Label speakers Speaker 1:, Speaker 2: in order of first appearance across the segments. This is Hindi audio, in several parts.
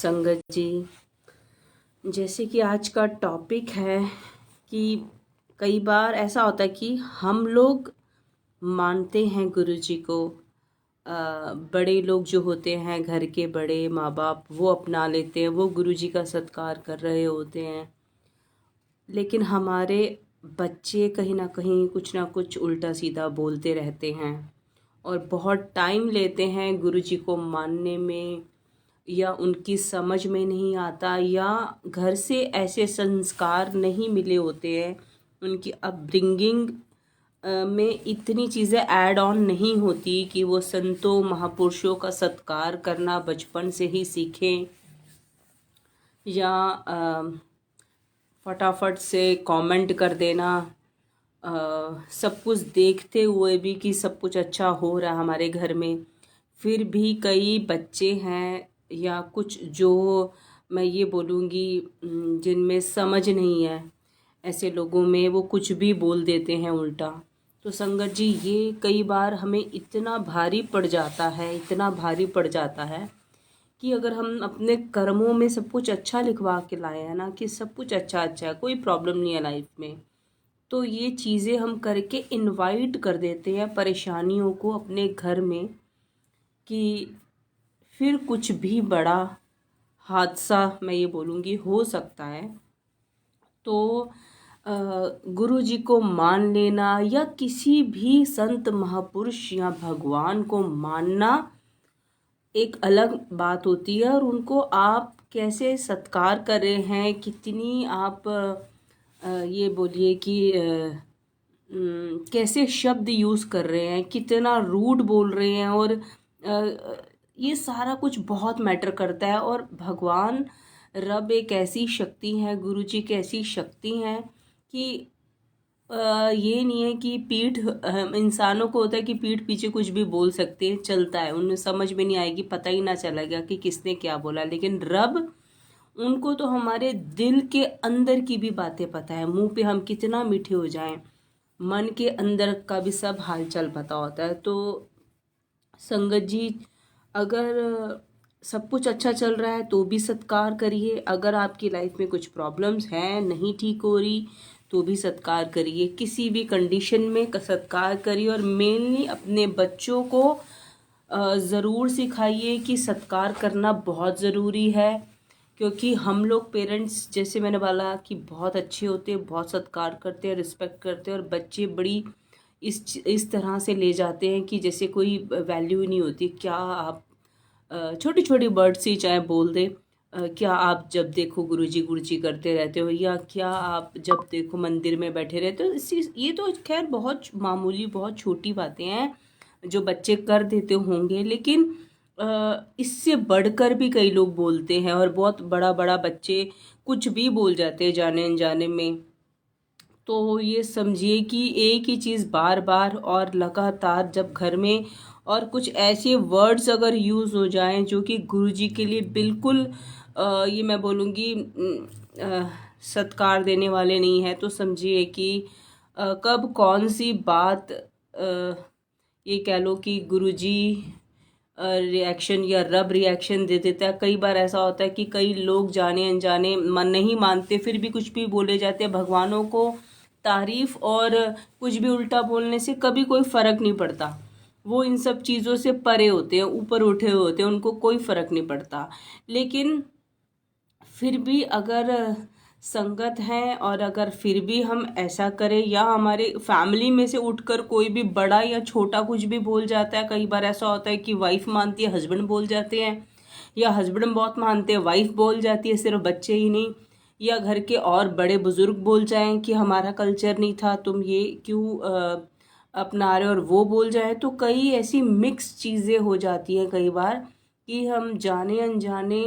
Speaker 1: संगत जी, जैसे कि आज का टॉपिक है कि कई बार ऐसा होता है कि हम लोग मानते हैं गुरु जी को। बड़े लोग जो होते हैं, घर के बड़े माँ बाप, वो अपना लेते हैं, वो गुरु जी का सत्कार कर रहे होते हैं। लेकिन हमारे बच्चे कहीं ना कहीं कुछ ना कुछ उल्टा सीधा बोलते रहते हैं और बहुत टाइम लेते हैं गुरु जी को मानने में, या उनकी समझ में नहीं आता, या घर से ऐसे संस्कार नहीं मिले होते हैं, उनकी अपब्रिंगिंग में इतनी चीज़ें ऐड ऑन नहीं होती कि वो संतों महापुरुषों का सत्कार करना बचपन से ही सीखें, या फटाफट से कमेंट कर देना, सब कुछ देखते हुए भी कि सब कुछ अच्छा हो रहा है हमारे घर में। फिर भी कई बच्चे हैं या कुछ जो मैं ये बोलूँगी जिनमें समझ नहीं है, ऐसे लोगों में वो कुछ भी बोल देते हैं उल्टा। तो संगत जी, ये कई बार हमें इतना भारी पड़ जाता है, इतना भारी पड़ जाता है कि अगर हम अपने कर्मों में सब कुछ अच्छा लिखवा के लाए हैं ना, कि सब कुछ अच्छा अच्छा है, कोई प्रॉब्लम नहीं है लाइफ में, तो ये चीज़ें हम करके इनवाइट कर देते हैं परेशानियों को अपने घर में, कि फिर कुछ भी बड़ा हादसा मैं ये बोलूँगी हो सकता है। तो गुरु जी को मान लेना या किसी भी संत महापुरुष या भगवान को मानना एक अलग बात होती है, और उनको आप कैसे सत्कार कर रहे हैं, कितनी आप ये बोलिए कि कैसे शब्द यूज़ कर रहे हैं, कितना रूड बोल रहे हैं, और ये सारा कुछ बहुत मैटर करता है। और भगवान रब एक ऐसी शक्ति है, गुरु जी की ऐसी शक्ति है कि ये नहीं है कि पीठ इंसानों को होता है कि पीठ पीछे कुछ भी बोल सकते हैं, चलता है, उन्हें समझ में नहीं आएगी, पता ही ना चलेगा कि किसने क्या बोला। लेकिन रब, उनको तो हमारे दिल के अंदर की भी बातें पता है। मुंह पे हम कितना मीठे हो जाएं, मन के अंदर का भी सब हालचाल पता होता है। तो संगत जी, अगर सब कुछ अच्छा चल रहा है तो भी सत्कार करिए, अगर आपकी लाइफ में कुछ प्रॉब्लम्स हैं, नहीं ठीक हो रही, तो भी सत्कार करिए, किसी भी कंडीशन में सत्कार करिए। और मेनली अपने बच्चों को ज़रूर सिखाइए कि सत्कार करना बहुत ज़रूरी है, क्योंकि हम लोग पेरेंट्स, जैसे मैंने बोला, कि बहुत अच्छे होते हैं, बहुत सत्कार करते हैं, रिस्पेक्ट करते हैं, और बच्चे बड़ी इस तरह से ले जाते हैं कि जैसे कोई वैल्यू ही नहीं होती। क्या आप छोटी छोटी वर्ड्स ही चाहे बोल दे, क्या आप जब देखो गुरुजी करते रहते हो, या क्या आप जब देखो मंदिर में बैठे रहते हो। ये तो खैर बहुत मामूली, बहुत छोटी बातें हैं जो बच्चे कर देते होंगे, लेकिन इससे बढ़कर भी कई लोग बोलते हैं, और बहुत बड़ा बड़ा बच्चे कुछ भी बोल जाते हैं जाने अनजाने में। तो ये समझिए कि एक ही चीज़ बार बार और लगातार जब घर में, और कुछ ऐसे वर्ड्स अगर यूज़ हो जाएं जो कि गुरुजी के लिए बिल्कुल ये मैं बोलूँगी सत्कार देने वाले नहीं है, तो समझिए कि कब कौन सी बात ये कह लो कि गुरुजी रिएक्शन या रब रिएक्शन दे देता है। कई बार ऐसा होता है कि कई लोग जाने अनजाने मन नहीं मानते, फिर भी कुछ भी बोले जाते हैं। भगवानों को तारीफ और कुछ भी उल्टा बोलने से कभी कोई फ़र्क नहीं पड़ता, वो इन सब चीज़ों से परे होते हैं, ऊपर उठे हुए होते हैं, उनको कोई फ़र्क नहीं पड़ता। लेकिन फिर भी अगर संगत है, और अगर फिर भी हम ऐसा करें, या हमारे फैमिली में से उठकर कोई भी बड़ा या छोटा कुछ भी बोल जाता है, कई बार ऐसा होता है कि वाइफ मानती है, हस्बैंड बोल जाते हैं, या हस्बैंड बहुत मानते हैं, वाइफ बोल जाती है, सिर्फ बच्चे ही नहीं, या घर के और बड़े बुजुर्ग बोल जाएं कि हमारा कल्चर नहीं था, तुम ये क्यों अपना रहे हो, और वो बोल जाए। तो कई ऐसी मिक्स चीज़ें हो जाती हैं कई बार, कि हम जाने अनजाने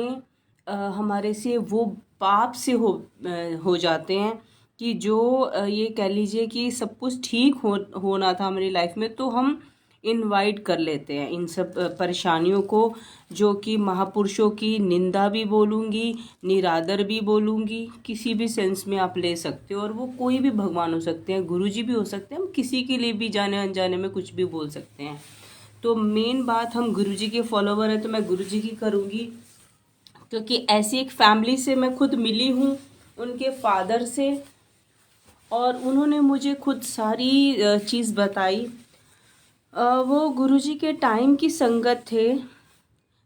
Speaker 1: हमारे से वो पाप से हो जाते हैं, कि जो ये कह लीजिए कि सब कुछ ठीक होना था हमारी लाइफ में, तो हम इनवाइट कर लेते हैं इन सब परेशानियों को, जो कि महापुरुषों की निंदा भी बोलूँगी, निरादर भी बोलूँगी, किसी भी सेंस में आप ले सकते हो। और वो कोई भी भगवान हो सकते हैं, गुरुजी भी हो सकते हैं, हम किसी के लिए भी जाने अनजाने में कुछ भी बोल सकते हैं। तो मेन बात, हम गुरुजी के फॉलोवर हैं तो मैं गुरुजी की करूँगी, क्योंकि ऐसी एक फैमिली से मैं खुद मिली हूँ, उनके फादर से, और उन्होंने मुझे खुद सारी चीज़ बताई। वो गुरुजी के टाइम की संगत थे।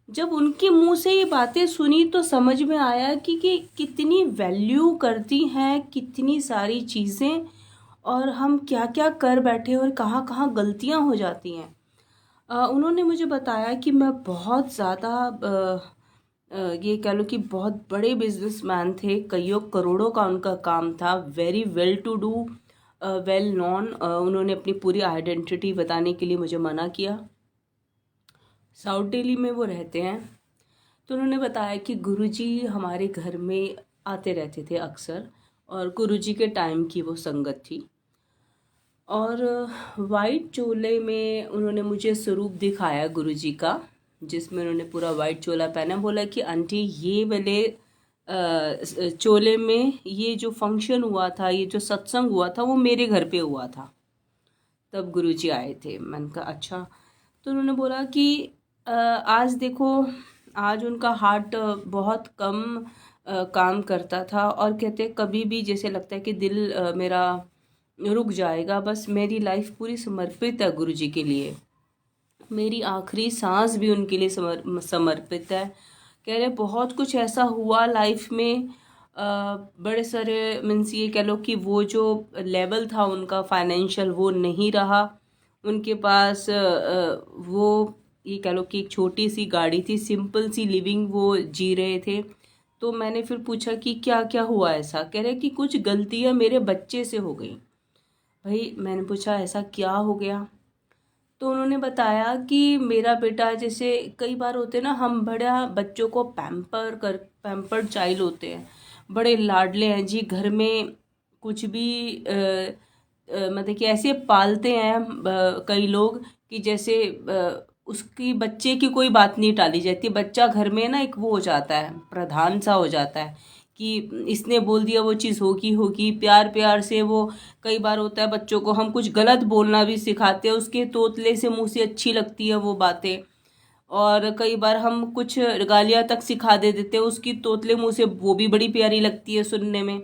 Speaker 1: जब उनके मुंह से ये बातें सुनी तो समझ में आया कि कितनी वैल्यू करती हैं कितनी सारी चीज़ें, और हम क्या क्या कर बैठे और कहाँ कहाँ गलतियाँ हो जाती हैं। उन्होंने मुझे बताया कि मैं बहुत ज़्यादा ये कह लो कि बहुत बड़े बिजनेसमैन थे, कईयों करोड़ों का उनका काम था, very well to do, well known. उन्होंने अपनी पूरी आइडेंटिटी बताने के लिए मुझे मना किया। साउथ दिल्ली में वो रहते हैं। तो उन्होंने बताया कि गुरुजी हमारे घर में आते रहते थे अक्सर, और गुरुजी के टाइम की वो संगत थी। और वाइट चोले में उन्होंने मुझे स्वरूप दिखाया गुरुजी का, जिसमें उन्होंने पूरा वाइट चोला पहना। बोला कि आंटी ये वाले चोले में ये जो फंक्शन हुआ था, ये जो सत्संग हुआ था, वो मेरे घर पे हुआ था, तब गुरुजी आए थे। मैंने कहा अच्छा। तो उन्होंने बोला कि आज देखो, आज उनका हार्ट बहुत कम काम करता था, और कहते कभी भी जैसे लगता है कि दिल मेरा रुक जाएगा, बस मेरी लाइफ पूरी समर्पित है गुरुजी के लिए, मेरी आखिरी सांस भी उनके लिए समर्पित है। कह रहे बहुत कुछ ऐसा हुआ लाइफ में, बड़े सारे मीन्स ये कह लो कि वो जो लेवल था उनका फाइनेंशियल वो नहीं रहा उनके पास। वो ये कह लो कि एक छोटी सी गाड़ी थी, सिंपल सी लिविंग वो जी रहे थे। तो मैंने फिर पूछा कि क्या क्या हुआ ऐसा। कह रहे कि कुछ गलतियाँ मेरे बच्चे से हो गई। भाई मैंने पूछा ऐसा क्या हो गया। तो उन्होंने बताया कि मेरा बेटा, जैसे कई बार होते हैं ना, हम बड़ा बच्चों को पैम्पर्ड चाइल्ड होते हैं, बड़े लाडले हैं जी, घर में कुछ भी मतलब कि ऐसे पालते हैं कई लोग कि जैसे उसकी बच्चे की कोई बात नहीं टाली जाती। बच्चा घर में ना एक वो हो जाता है, प्रधान सा हो जाता है कि इसने बोल दिया वो चीज़ होगी होगी। प्यार प्यार से वो, कई बार होता है बच्चों को हम कुछ गलत बोलना भी सिखाते हैं, उसके तोतले से मुंह से अच्छी लगती है वो बातें। और कई बार हम कुछ गालियाँ तक सिखा देते हैं, उसकी तोतले मुंह से वो भी बड़ी प्यारी लगती है सुनने में।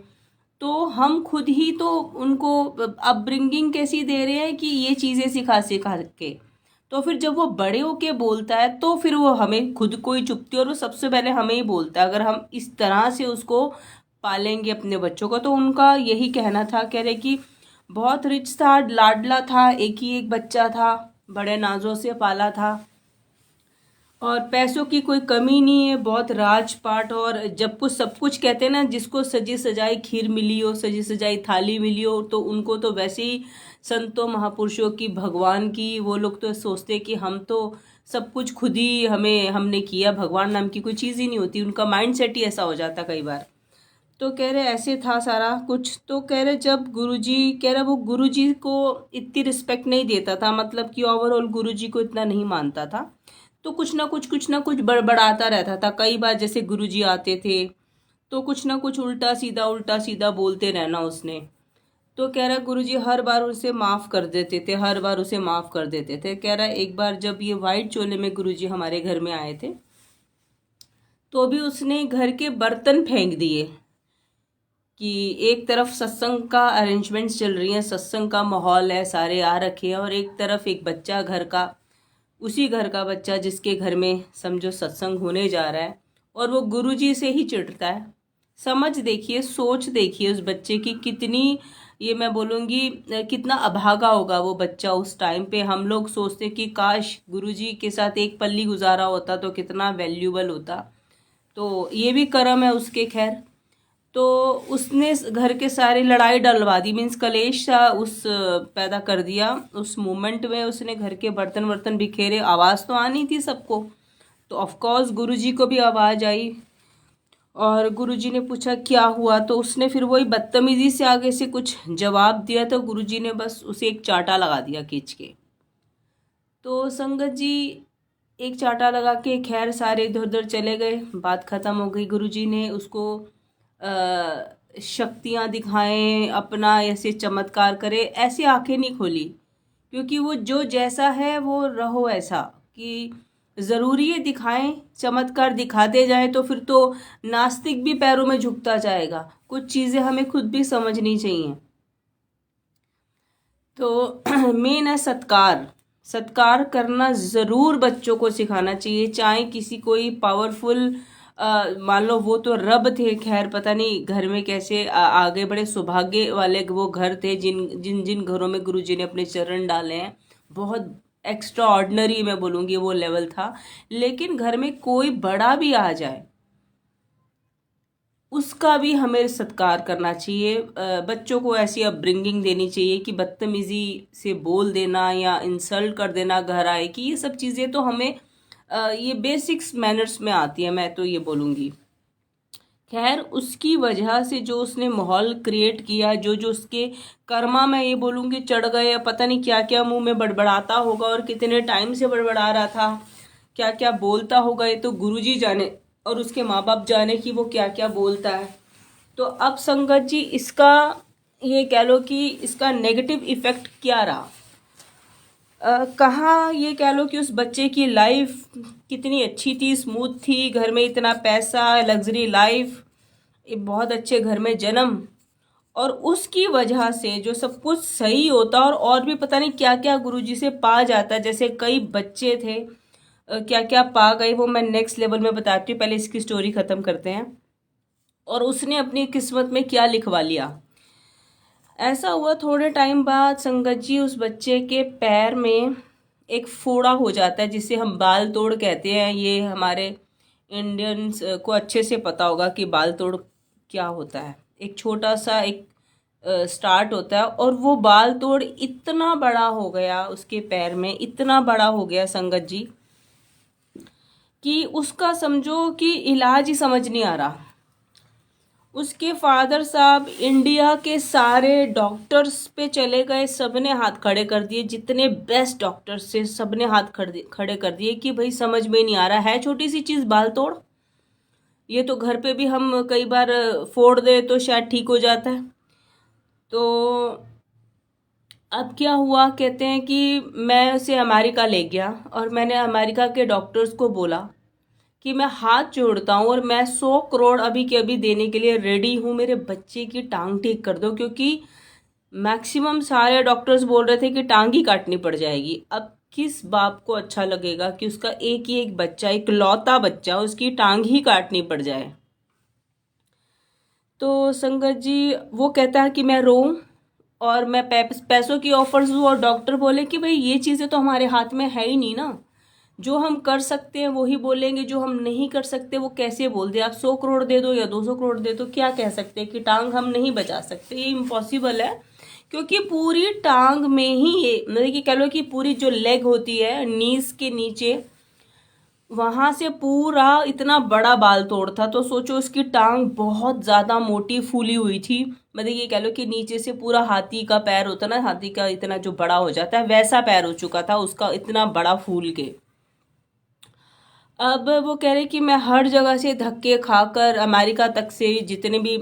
Speaker 1: तो हम खुद ही तो उनको अपब्रिंगिंग कैसी दे रहे हैं कि ये चीज़ें सिखा सिखा के। तो फिर जब वो बड़े होके बोलता है तो फिर वो हमें खुद को ही चुभती है, और वो सबसे पहले हमें ही बोलता है। अगर हम इस तरह से उसको पालेंगे अपने बच्चों को। तो उनका यही कहना था, कह रहे कि बहुत रिच था, लाडला था, एक ही एक बच्चा था, बड़े नाजों से पाला था, और पैसों की कोई कमी नहीं है, बहुत राजपाट। और जब कुछ सब कुछ कहते हैं ना, जिसको सजी सजाई खीर मिली हो, सजी सजाई थाली मिली हो, तो उनको तो वैसे ही संतों महापुरुषों की, भगवान की, वो लोग तो सोचते कि हम तो सब कुछ खुद ही हमने किया, भगवान नाम की कोई चीज़ ही नहीं होती। उनका माइंड सेट ही ऐसा हो जाता कई बार। तो कह रहे ऐसे था सारा कुछ। तो कह रहे जब गुरुजी, कह रहे वो गुरुजी को इतनी रिस्पेक्ट नहीं देता था, मतलब कि ओवरऑल गुरुजी को इतना नहीं मानता था। तो कुछ ना कुछ बड़बड़ाता रहता था। कई बार जैसे गुरुजी आते थे तो कुछ ना कुछ उल्टा सीधा बोलते रहना उसने। तो कह रहा गुरुजी हर बार उसे माफ़ कर देते थे, हर बार उसे माफ़ कर देते थे। कह रहा एक बार जब ये वाइट चोले में गुरुजी हमारे घर में आए थे, तो भी उसने घर के बर्तन फेंक दिए। कि एक तरफ सत्संग का अरेंजमेंट्स चल रही हैं, सत्संग का माहौल है, सारे आ रखे हैं, और एक तरफ एक बच्चा घर का, उसी घर का बच्चा जिसके घर में समझो सत्संग होने जा रहा है, और वो गुरुजी से ही चिढ़ता है। समझ देखिए, सोच देखिए उस बच्चे की कितनी, ये मैं बोलूँगी कितना अभागा होगा वो बच्चा उस टाइम पे। हम लोग सोचते कि काश गुरुजी के साथ एक पल्ली गुजारा होता तो कितना वैल्यूबल होता। तो ये भी कर्म है उसके, खैर। तो उसने घर के सारे लड़ाई डलवा दी, मीन्स कलेश सा उस पैदा कर दिया उस मोमेंट में। उसने घर के बर्तन वर्तन बिखेरे, आवाज़ तो आनी थी सबको, तो ऑफ कोर्स गुरुजी को भी आवाज़ आई। और गुरुजी ने पूछा क्या हुआ, तो उसने फिर वही बदतमीजी से आगे से कुछ जवाब दिया, तो गुरुजी ने बस उसे एक चाटा लगा दिया खींच के। तो संगत जी एक चाटा लगा के खैर सारे इधर उधर चले गए, बात ख़त्म हो गई। गुरुजी ने उसको शक्तियाँ दिखाएं, अपना ऐसे चमत्कार करे, ऐसे आंखें नहीं खोली। क्योंकि वो जो जैसा है वो रहो ऐसा, कि ज़रूरी है दिखाएं, चमत्कार दिखाते जाएं तो फिर तो नास्तिक भी पैरों में झुकता जाएगा। कुछ चीज़ें हमें खुद भी समझनी चाहिए। तो मेन है सत्कार। सत्कार करना ज़रूर बच्चों को सिखाना चाहिए, चाहे किसी कोई पावरफुल मान लो वो तो रब थे, खैर पता नहीं घर में कैसे आगे बड़े सौभाग्य वाले वो घर थे जिन जिन जिन घरों में गुरुजी ने अपने चरण डाले हैं। बहुत एक्स्ट्रा ऑर्डिनरी मैं बोलूँगी वो लेवल था। लेकिन घर में कोई बड़ा भी आ जाए उसका भी हमें सत्कार करना चाहिए। बच्चों को ऐसी अपब्रिंगिंग देनी चाहिए कि बदतमीज़ी से बोल देना या इंसल्ट कर देना घर आए, कि ये सब चीज़ें तो हमें ये बेसिक्स मैनर्स में आती है, मैं तो ये बोलूँगी। खैर उसकी वजह से जो उसने माहौल क्रिएट किया, जो जो उसके कर्मा मैं ये बोलूँगी चढ़ गए, पता नहीं क्या क्या मुंह में बड़बड़ाता होगा और कितने टाइम से बड़बड़ा रहा था, क्या क्या बोलता होगा, ये तो गुरुजी जाने और उसके माँ बाप जाने कि वो क्या क्या बोलता है। तो अब संगत जी इसका ये कह लो कि इसका नेगेटिव इफ़ेक्ट क्या रहा। कहाँ ये कह लो कि उस बच्चे की लाइफ कितनी अच्छी थी, स्मूथ थी, घर में इतना पैसा, लग्जरी लाइफ, एक बहुत अच्छे घर में जन्म, और उसकी वजह से जो सब कुछ सही होता और भी पता नहीं क्या क्या गुरुजी से पा जाता। जैसे कई बच्चे थे क्या क्या पा गए, वो मैं नेक्स्ट लेवल में बताती हूँ, पहले इसकी स्टोरी ख़त्म करते हैं। और उसने अपनी किस्मत में क्या लिखवा लिया। ऐसा हुआ थोड़े टाइम बाद संगत जी उस बच्चे के पैर में एक फोड़ा हो जाता है, जिसे हम बाल तोड़ कहते हैं। ये हमारे इंडियंस को अच्छे से पता होगा कि बाल तोड़ क्या होता है। एक छोटा सा एक स्टार्ट होता है और वो बाल तोड़ इतना बड़ा हो गया उसके पैर में, इतना बड़ा हो गया संगत जी कि उसका समझो कि इलाज ही समझ नहीं आ रहा। उसके फादर साहब इंडिया के सारे डॉक्टर्स पे चले गए, सबने हाथ खड़े कर दिए, जितने बेस्ट डॉक्टर्स थे सबने हाथ खड़े कर दिए कि भाई समझ में नहीं आ रहा है, छोटी सी चीज़ बाल तोड़, ये तो घर पे भी हम कई बार फोड़ दे तो शायद ठीक हो जाता है। तो अब क्या हुआ, कहते हैं कि मैं उसे अमेरिका ले गया और मैंने अमेरिका के डॉक्टर्स को बोला कि मैं हाथ जोड़ता हूँ और मैं 100 करोड़ अभी के अभी देने के लिए रेडी हूँ, मेरे बच्चे की टांग ठीक कर दो। क्योंकि मैक्सिमम सारे डॉक्टर्स बोल रहे थे कि टांग ही काटनी पड़ जाएगी। अब किस बाप को अच्छा लगेगा कि उसका एक ही एक बच्चा, एक लौता बच्चा, उसकी टांग ही काटनी पड़ जाए। तो संगत जी वो कहता है कि मैं रोऊं और मैं पैसों की ऑफर्स दूँ, और डॉक्टर बोले कि भाई ये चीज़ें तो हमारे हाथ में है ही नहीं ना, जो हम कर सकते हैं वो ही बोलेंगे, जो हम नहीं कर सकते वो कैसे बोल दे। आप 100 करोड़ दे दो या 200 करोड़ दे दो, क्या कह सकते हैं कि टांग हम नहीं बचा सकते, ये इम्पॉसिबल है। क्योंकि पूरी टांग में ही ये मतलब कि कह लो कि पूरी जो लेग होती है नीज के नीचे, वहां से पूरा इतना बड़ा बाल तोड़ था। तो सोचो उसकी टांग बहुत ज़्यादा मोटी फूली हुई थी, मतलब ये कह लो कि नीचे से पूरा हाथी का पैर होता ना, हाथी का इतना जो बड़ा हो जाता है वैसा पैर हो चुका था उसका, इतना बड़ा फूल के। अब वो कह रहे कि मैं हर जगह से धक्के खाकर अमेरिका तक से जितने भी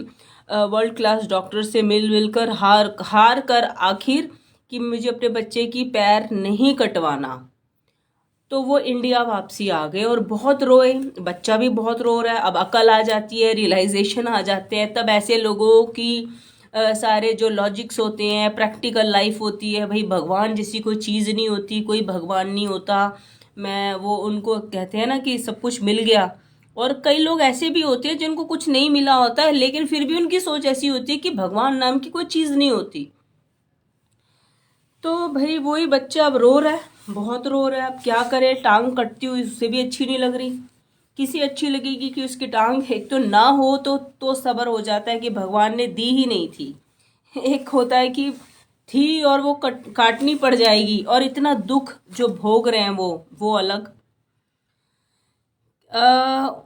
Speaker 1: वर्ल्ड क्लास डॉक्टर से मिल कर हार हार कर आखिर कि मुझे अपने बच्चे की पैर नहीं कटवाना। तो वो इंडिया वापसी आ गए और बहुत रोए, बच्चा भी बहुत रो रहा है। अब अकल आ जाती है, रियलाइजेशन आ जाते हैं, तब ऐसे लोगों की सारे जो लॉजिक्स होते हैं, प्रैक्टिकल लाइफ होती है, भाई भगवान जैसी कोई चीज़ नहीं होती, कोई भगवान नहीं होता। मैं वो उनको कहते हैं ना कि सब कुछ मिल गया। और कई लोग ऐसे भी होते हैं जिनको कुछ नहीं मिला होता है, लेकिन फिर भी उनकी सोच ऐसी होती है कि भगवान नाम की कोई चीज़ नहीं होती। तो भाई वही बच्चा अब रो रहा है, बहुत रो रहा है। अब क्या करे, टांग कटती हुई उससे भी अच्छी नहीं लग रही। किसी अच्छी लगेगी कि उसकी टांग एक तो ना हो तो सब्र हो जाता है कि भगवान ने दी ही नहीं थी। एक होता है कि थी और वो काटनी पड़ जाएगी, और इतना दुख जो भोग रहे हैं वो अलग।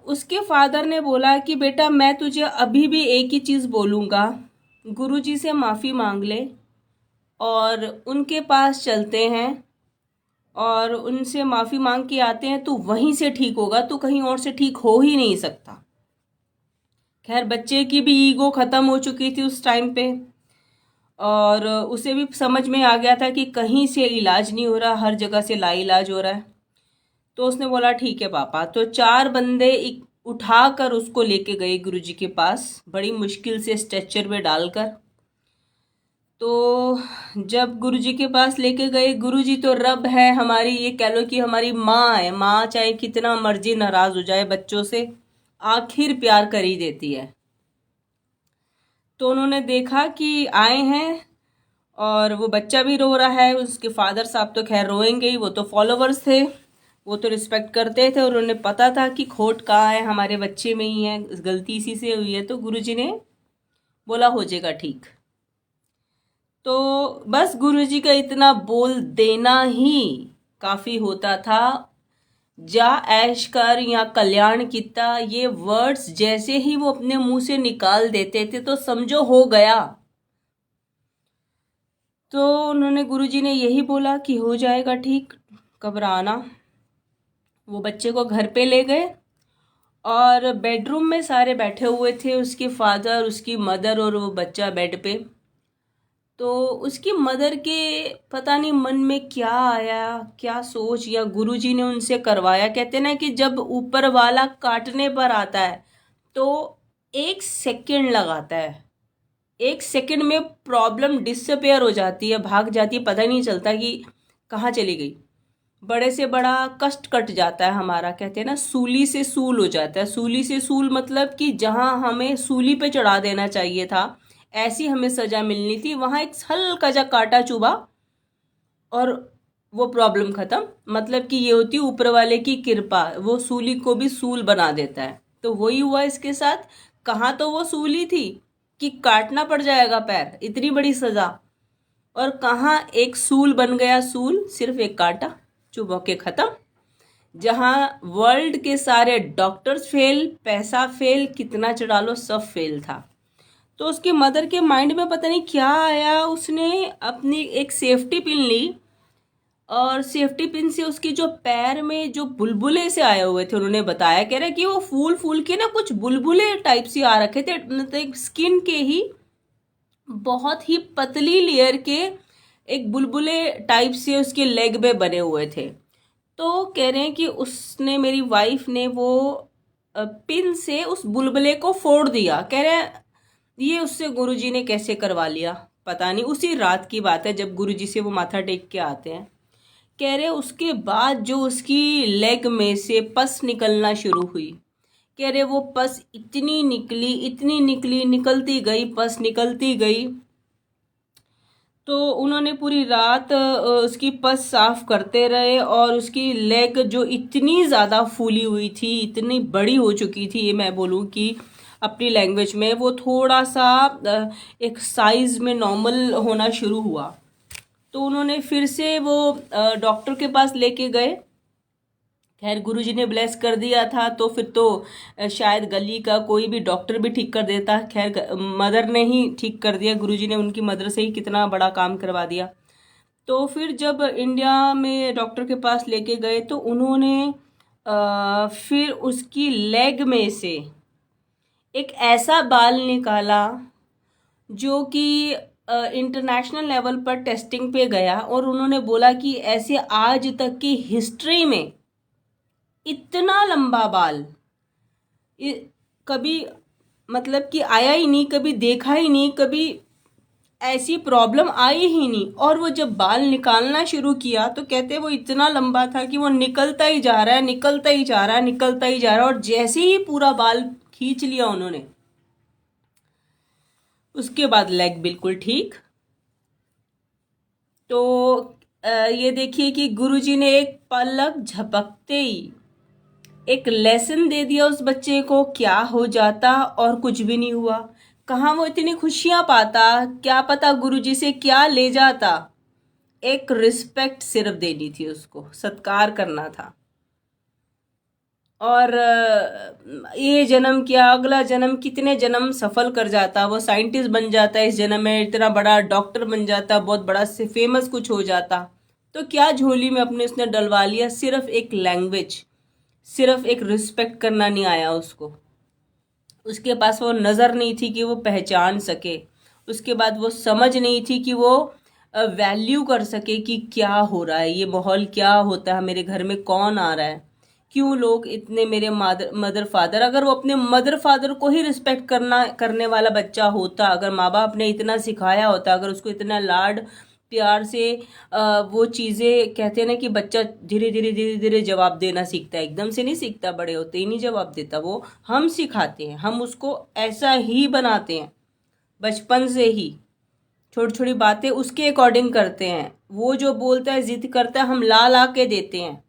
Speaker 1: उसके फादर ने बोला कि बेटा मैं तुझे अभी भी एक ही चीज़ बोलूँगा, गुरुजी से माफ़ी मांग ले और उनके पास चलते हैं और उनसे माफ़ी मांग के आते हैं, तो वहीं से ठीक होगा, तो कहीं और से ठीक हो ही नहीं सकता। खैर बच्चे की भी ईगो ख़त्म हो चुकी थी उस टाइम पे, और उसे भी समझ में आ गया था कि कहीं से इलाज नहीं हो रहा, हर जगह से लाइलाज हो रहा है। तो उसने बोला ठीक है पापा। तो 4 बंदे उठाकर उसको लेके गए गुरुजी के पास, बड़ी मुश्किल से स्ट्रेचर में डालकर। तो जब गुरुजी के पास लेके गए, गुरुजी तो रब है हमारी, ये कह लो कि हमारी माँ है। माँ चाहे कितना मर्जी नाराज हो जाए बच्चों से, आखिर प्यार कर ही देती है। तो उन्होंने देखा कि आए हैं और वो बच्चा भी रो रहा है। उसके फादर साहब तो खैर रोएंगे ही, वो तो फॉलोवर्स थे, वो तो रिस्पेक्ट करते थे, और उन्हें पता था कि खोट कहाँ है, हमारे बच्चे में ही है, गलती इसी से हुई है। तो गुरुजी ने बोला हो जाएगा ठीक। तो बस गुरुजी का इतना बोल देना ही काफ़ी होता था। जा ऐश कर या कल्याण किता, ये वर्ड्स जैसे ही वो अपने मुंह से निकाल देते थे तो समझो हो गया। तो उन्होंने गुरुजी ने यही बोला कि हो जाएगा ठीक, घबराना। वो बच्चे को घर पे ले गए और बेडरूम में सारे बैठे हुए थे, उसके फादर, उसकी मदर और वो बच्चा बेड पे। तो उसकी मदर के पता नहीं मन में क्या आया, क्या सोच, या गुरुजी ने उनसे करवाया। कहते ना कि जब ऊपर वाला काटने पर आता है तो 1 सेकंड लगाता है, 1 सेकंड में प्रॉब्लम डिसअपेयर हो जाती है, भाग जाती है, पता ही नहीं चलता कि कहाँ चली गई। बड़े से बड़ा कष्ट कट जाता है हमारा। कहते हैं ना सूली से सूल हो जाता है। सूली से सूल मतलब कि जहाँ हमें सूली पे चढ़ा देना चाहिए था, ऐसी हमें सजा मिलनी थी, वहाँ एक हल्का जा काटा चुभा और वो प्रॉब्लम खत्म। मतलब कि ये होती ऊपर वाले की कृपा, वो सूली को भी सूल बना देता है। तो वही हुआ इसके साथ। कहाँ तो वो सूली थी कि काटना पड़ जाएगा पैर, इतनी बड़ी सजा, और कहाँ एक सूल बन गया, सूल सिर्फ एक काटा चुभा के खत्म। जहाँ वर्ल्ड के सारे डॉक्टर्स फेल, पैसा फेल, कितना चढ़ा लो सब फेल था। तो उसकी मदर के माइंड में पता नहीं क्या आया, उसने अपनी एक सेफ्टी पिन ली और सेफ्टी पिन से उसके जो पैर में जो बुलबुले से आए हुए थे, उन्होंने बताया, कह रहे कि वो फूल फूल के ना कुछ बुलबुले टाइप से आ रखे थे, मतलब स्किन के ही बहुत ही पतली लेयर के एक बुलबुले टाइप से उसके लेग में बने हुए थे। तो कह रहे हैं कि उसने, मेरी वाइफ ने वो पिन से उस बुलबुले को फोड़ दिया। कह रहे हैं ये उससे गुरुजी ने कैसे करवा लिया पता नहीं। उसी रात की बात है जब गुरुजी से वो माथा टेक के आते हैं। कह रहे उसके बाद जो उसकी लेग में से पस निकलना शुरू हुई, कह रहे वो पस इतनी निकली, इतनी निकली, निकलती गई, पस निकलती गई। तो उन्होंने पूरी रात उसकी पस साफ करते रहे और उसकी लेग जो इतनी ज़्यादा फूली हुई थी, इतनी बड़ी हो चुकी थी, ये मैं बोलूँ कि अपनी लैंग्वेज में वो थोड़ा सा एक साइज़ में नॉर्मल होना शुरू हुआ। तो उन्होंने फिर से वो डॉक्टर के पास लेके गए। खैर गुरुजी ने ब्लेस कर दिया था, तो फिर तो शायद गली का कोई भी डॉक्टर भी ठीक कर देता। खैर मदर ने ही ठीक कर दिया, गुरुजी ने उनकी मदर से ही कितना बड़ा काम करवा दिया। तो फिर जब इंडिया में डॉक्टर के पास लेके गए तो उन्होंने फिर उसकी लेग में से एक ऐसा बाल निकाला जो कि इंटरनेशनल लेवल पर टेस्टिंग पे गया, और उन्होंने बोला कि ऐसे आज तक की हिस्ट्री में इतना लंबा बाल कभी मतलब कि आया ही नहीं, कभी देखा ही नहीं, कभी ऐसी प्रॉब्लम आई ही नहीं। और वो जब बाल निकालना शुरू किया तो कहते वो इतना लंबा था कि वो निकलता ही जा रहा है, निकलता ही जा रहा है, निकलता ही जा रहा है। और जैसे ही पूरा बाल खींच लिया उन्होंने, उसके बाद लेग बिल्कुल ठीक। तो ये देखिए कि गुरुजी ने एक पलक झपकते ही एक लेसन दे दिया उस बच्चे को। क्या हो जाता और कुछ भी नहीं हुआ। कहाँ वो इतनी खुशियां पाता, क्या पता गुरुजी से क्या ले जाता। एक रिस्पेक्ट सिर्फ देनी थी उसको, सत्कार करना था। और ये जन्म क्या, अगला जन्म, कितने जन्म सफल कर जाता, वो साइंटिस्ट बन जाता इस जन्म में, इतना बड़ा डॉक्टर बन जाता, बहुत बड़ा से फेमस कुछ हो जाता। तो क्या झोली में अपने उसने डलवा लिया, सिर्फ एक लैंग्वेज, सिर्फ एक रिस्पेक्ट करना नहीं आया उसको। उसके पास वो नज़र नहीं थी कि वो पहचान सके, उसके बाद वो समझ नहीं थी कि वो वैल्यू कर सके कि क्या हो रहा है, ये माहौल क्या होता है, मेरे घर में कौन आ रहा है। क्यों लोग इतने मेरे मदर फादर, अगर वो अपने मदर फादर को ही रिस्पेक्ट करने वाला बच्चा होता, अगर माँ बाप ने इतना सिखाया होता, अगर उसको इतना लाड प्यार से वो चीज़ें, कहते हैं ना कि बच्चा धीरे धीरे धीरे धीरे जवाब देना सीखता है, एकदम से नहीं सीखता, बड़े होते ही नहीं जवाब देता, वो हम सिखाते हैं, हम उसको ऐसा ही बनाते हैं बचपन से ही, छोटी छोटी बातें उसके अकॉर्डिंग करते हैं, वो जो बोलता है जिद करता है हम ला ला के देते हैं,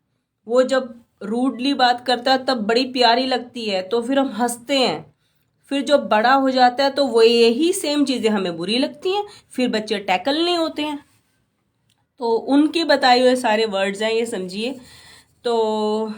Speaker 1: वो जब रूडली बात करता है तब बड़ी प्यारी लगती है तो फिर हम हंसते हैं, फिर जो बड़ा हो जाता है तो वो यही सेम चीज़ें हमें बुरी लगती हैं, फिर बच्चे टैकल नहीं होते हैं। तो उनके बताए हुए सारे वर्ड्स हैं, ये समझिए। तो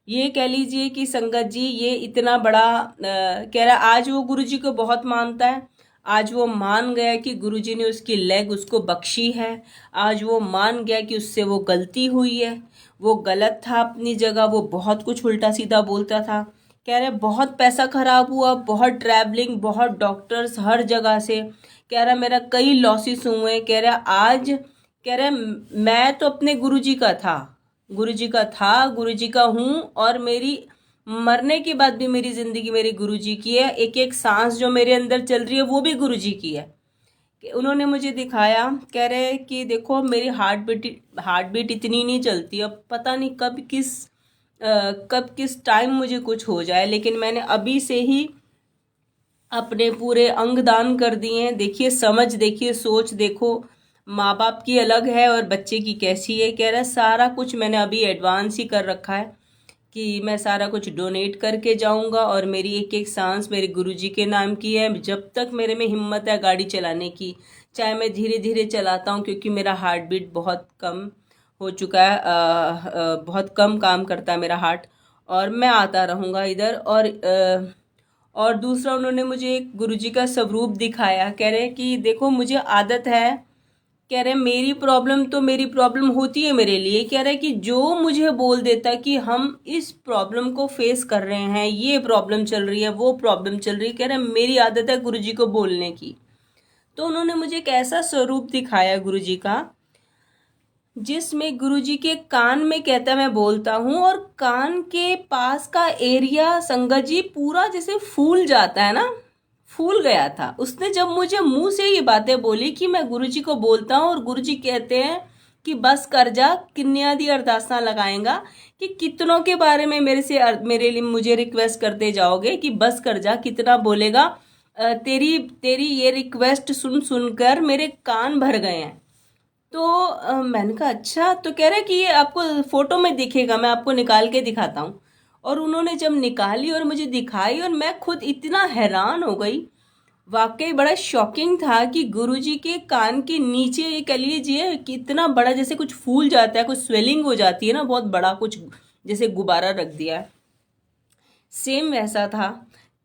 Speaker 1: ये कह लीजिए कि संगत जी ये इतना बड़ा कह रहा है, आज वो गुरुजी को बहुत मानता है, आज वो मान गया कि गुरुजी ने उसकी लेग उसको बख्शी है, आज वो मान गया कि उससे वो गलती हुई है, वो गलत था अपनी जगह, वो बहुत कुछ उल्टा सीधा बोलता था। कह रहे बहुत पैसा खराब हुआ, बहुत ट्रैवलिंग, बहुत डॉक्टर्स हर जगह से, कह रहा मेरा कई लॉसेस हुए, कह रहा आज, कह रहे मैं तो अपने गुरुजी का था, गुरुजी का था, गुरुजी का हूँ, और मेरी मरने के बाद भी मेरी ज़िंदगी मेरे गुरुजी की है, एक एक सांस जो मेरे अंदर चल रही है वो भी गुरुजी की है। कि उन्होंने मुझे दिखाया, कह रहे कि देखो मेरी हार्ट बीट इतनी नहीं चलती, अब पता नहीं कब किस टाइम मुझे कुछ हो जाए, लेकिन मैंने अभी से ही अपने पूरे अंग दान कर दिए हैं। देखिए समझ, देखिए सोच, देखो माँ बाप की अलग है और बच्चे की कैसी है। कह रहा है सारा कुछ मैंने अभी एडवांस ही कर रखा है कि मैं सारा कुछ डोनेट करके जाऊंगा, और मेरी एक एक सांस मेरे गुरुजी के नाम की है। जब तक मेरे में हिम्मत है गाड़ी चलाने की, चाहे मैं धीरे धीरे चलाता हूँ क्योंकि मेरा हार्ट बीट बहुत कम हो चुका है, बहुत कम काम करता है मेरा हार्ट, और मैं आता रहूँगा इधर। और दूसरा उन्होंने मुझे एक गुरुजी का स्वरूप दिखाया, कह रहे कि देखो मुझे आदत है, कह रहे मेरी प्रॉब्लम तो मेरी प्रॉब्लम होती है मेरे लिए, कह रहे कि जो मुझे बोल देता कि हम इस प्रॉब्लम को फेस कर रहे हैं, ये प्रॉब्लम चल रही है, वो प्रॉब्लम चल रही है, कह रहे मेरी आदत है गुरुजी को बोलने की। तो उन्होंने मुझे एक ऐसा स्वरूप दिखाया गुरुजी का, जिसमें गुरुजी के कान में, कहता मैं बोलता हूँ और कान के पास का एरिया संगत जी पूरा जैसे फूल जाता है ना, फूल गया था। उसने जब मुझे मुंह से ये बातें बोली कि मैं गुरुजी को बोलता हूँ और गुरुजी कहते हैं कि बस कर जा, किन्निया दी अरदासा लगाएगा, कि कितनों के बारे में मेरे लिए मुझे रिक्वेस्ट करते जाओगे कि बस कर जा, कितना बोलेगा। तेरी तेरी ये रिक्वेस्ट सुन सुनकर मेरे कान भर गए हैं। तो मैंने कहा अच्छा, तो कह रहे कि ये आपको फोटो में दिखेगा, मैं आपको निकाल के दिखाता हूँ। और उन्होंने जब निकाली और मुझे दिखाई, और मैं खुद इतना हैरान हो गई, वाकई बड़ा शॉकिंग था कि गुरुजी के कान के नीचे, ये कह लीजिए कि इतना बड़ा जैसे कुछ फूल जाता है, कुछ स्वेलिंग हो जाती है ना, बहुत बड़ा कुछ जैसे गुब्बारा रख दिया है, सेम वैसा था।